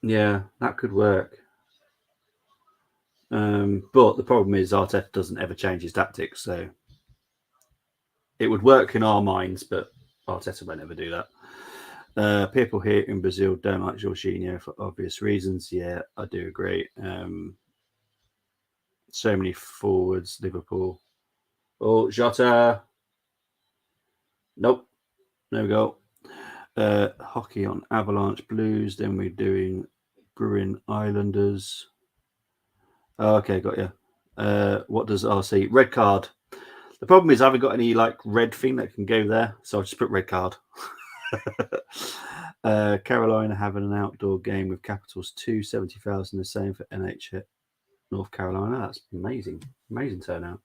Yeah, that could work. But the problem is Arteta doesn't ever change his tactics, so it would work in our minds, but Arteta won't ever do that. People here in Brazil don't like Jorginho for obvious reasons. Yeah, I do agree. So many forwards, Liverpool. Oh, Jota. Nope. There we go. Hockey on Avalanche Blues. Then we're doing Bruin Islanders. Oh, okay, got you. What does RC? Red card. The problem is I haven't got any like red thing that can go there, so I'll just put red card. Carolina having an outdoor game with Capitals 270,000, the same for NH North Carolina. That's amazing turnout.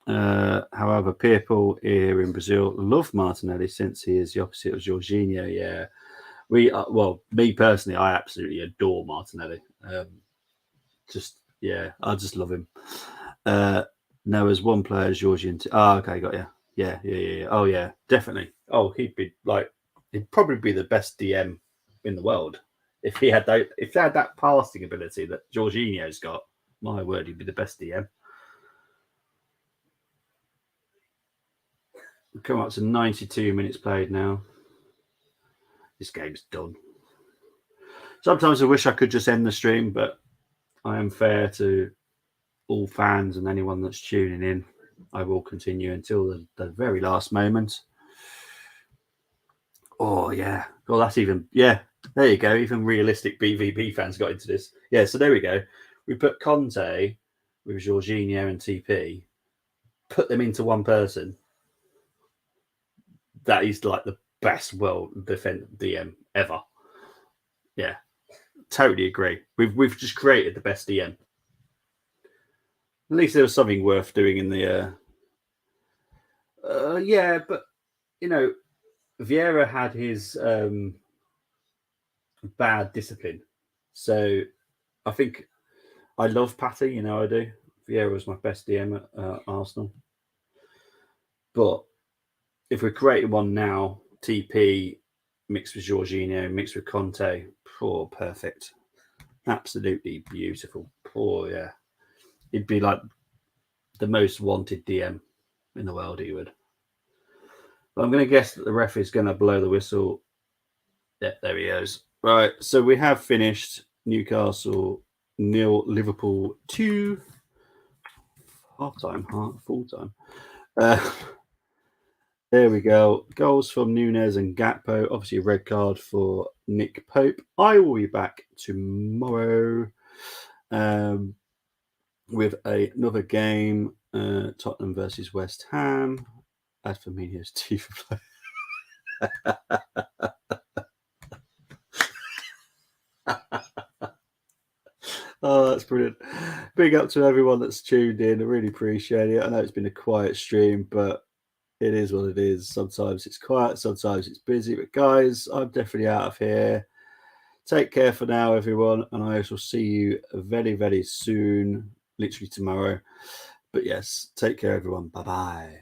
However, people here in Brazil love Martinelli since he is the opposite of Jorginho. Yeah, me personally, I absolutely adore Martinelli. I just love him. Noah's one player, Jorginho. Okay, got you. Yeah. Oh, yeah, definitely. Oh, he'd probably be the best DM in the world if he had that passing ability that Jorginho's got. My word, he'd be the best DM. We've come up to 92 minutes played now. This game's done. Sometimes I wish I could just end the stream, but I am fair to all fans and anyone that's tuning in. I will continue until the very last moment. Oh, yeah. Well, that's even... Yeah, there you go. Even realistic BVB fans got into this. Yeah, so there we go. We put Conte with Jorginho and TP, put them into one person. That is like the best world defense DM ever. Yeah, totally agree. We've just created the best DM. At least there was something worth doing in the... yeah, but, you know, Vieira had his bad discipline. So I think I love Patty, I do. Vieira was my best DM at Arsenal. But if we're creating one now, TP mixed with Jorginho, mixed with Conte, perfect. Absolutely beautiful. Yeah. He'd be like the most wanted DM in the world, he would. But I'm going to guess that the ref is going to blow the whistle. Yeah, there he goes. Right, so we have finished Newcastle 0, Liverpool 2. Half-time, full-time. There we go. Goals from Nunes and Gakpo. Obviously, a red card for Nick Pope. I will be back tomorrow with another game. Tottenham versus West Ham. As for me, here's teeth. Oh, that's brilliant. Big up to everyone that's tuned in. I really appreciate it. I know it's been a quiet stream, but it is what it is. Sometimes it's quiet, sometimes it's busy. But guys, I'm definitely out of here. Take care for now, everyone. And I shall see you very, very soon, literally tomorrow. But yes, take care, everyone. Bye-bye.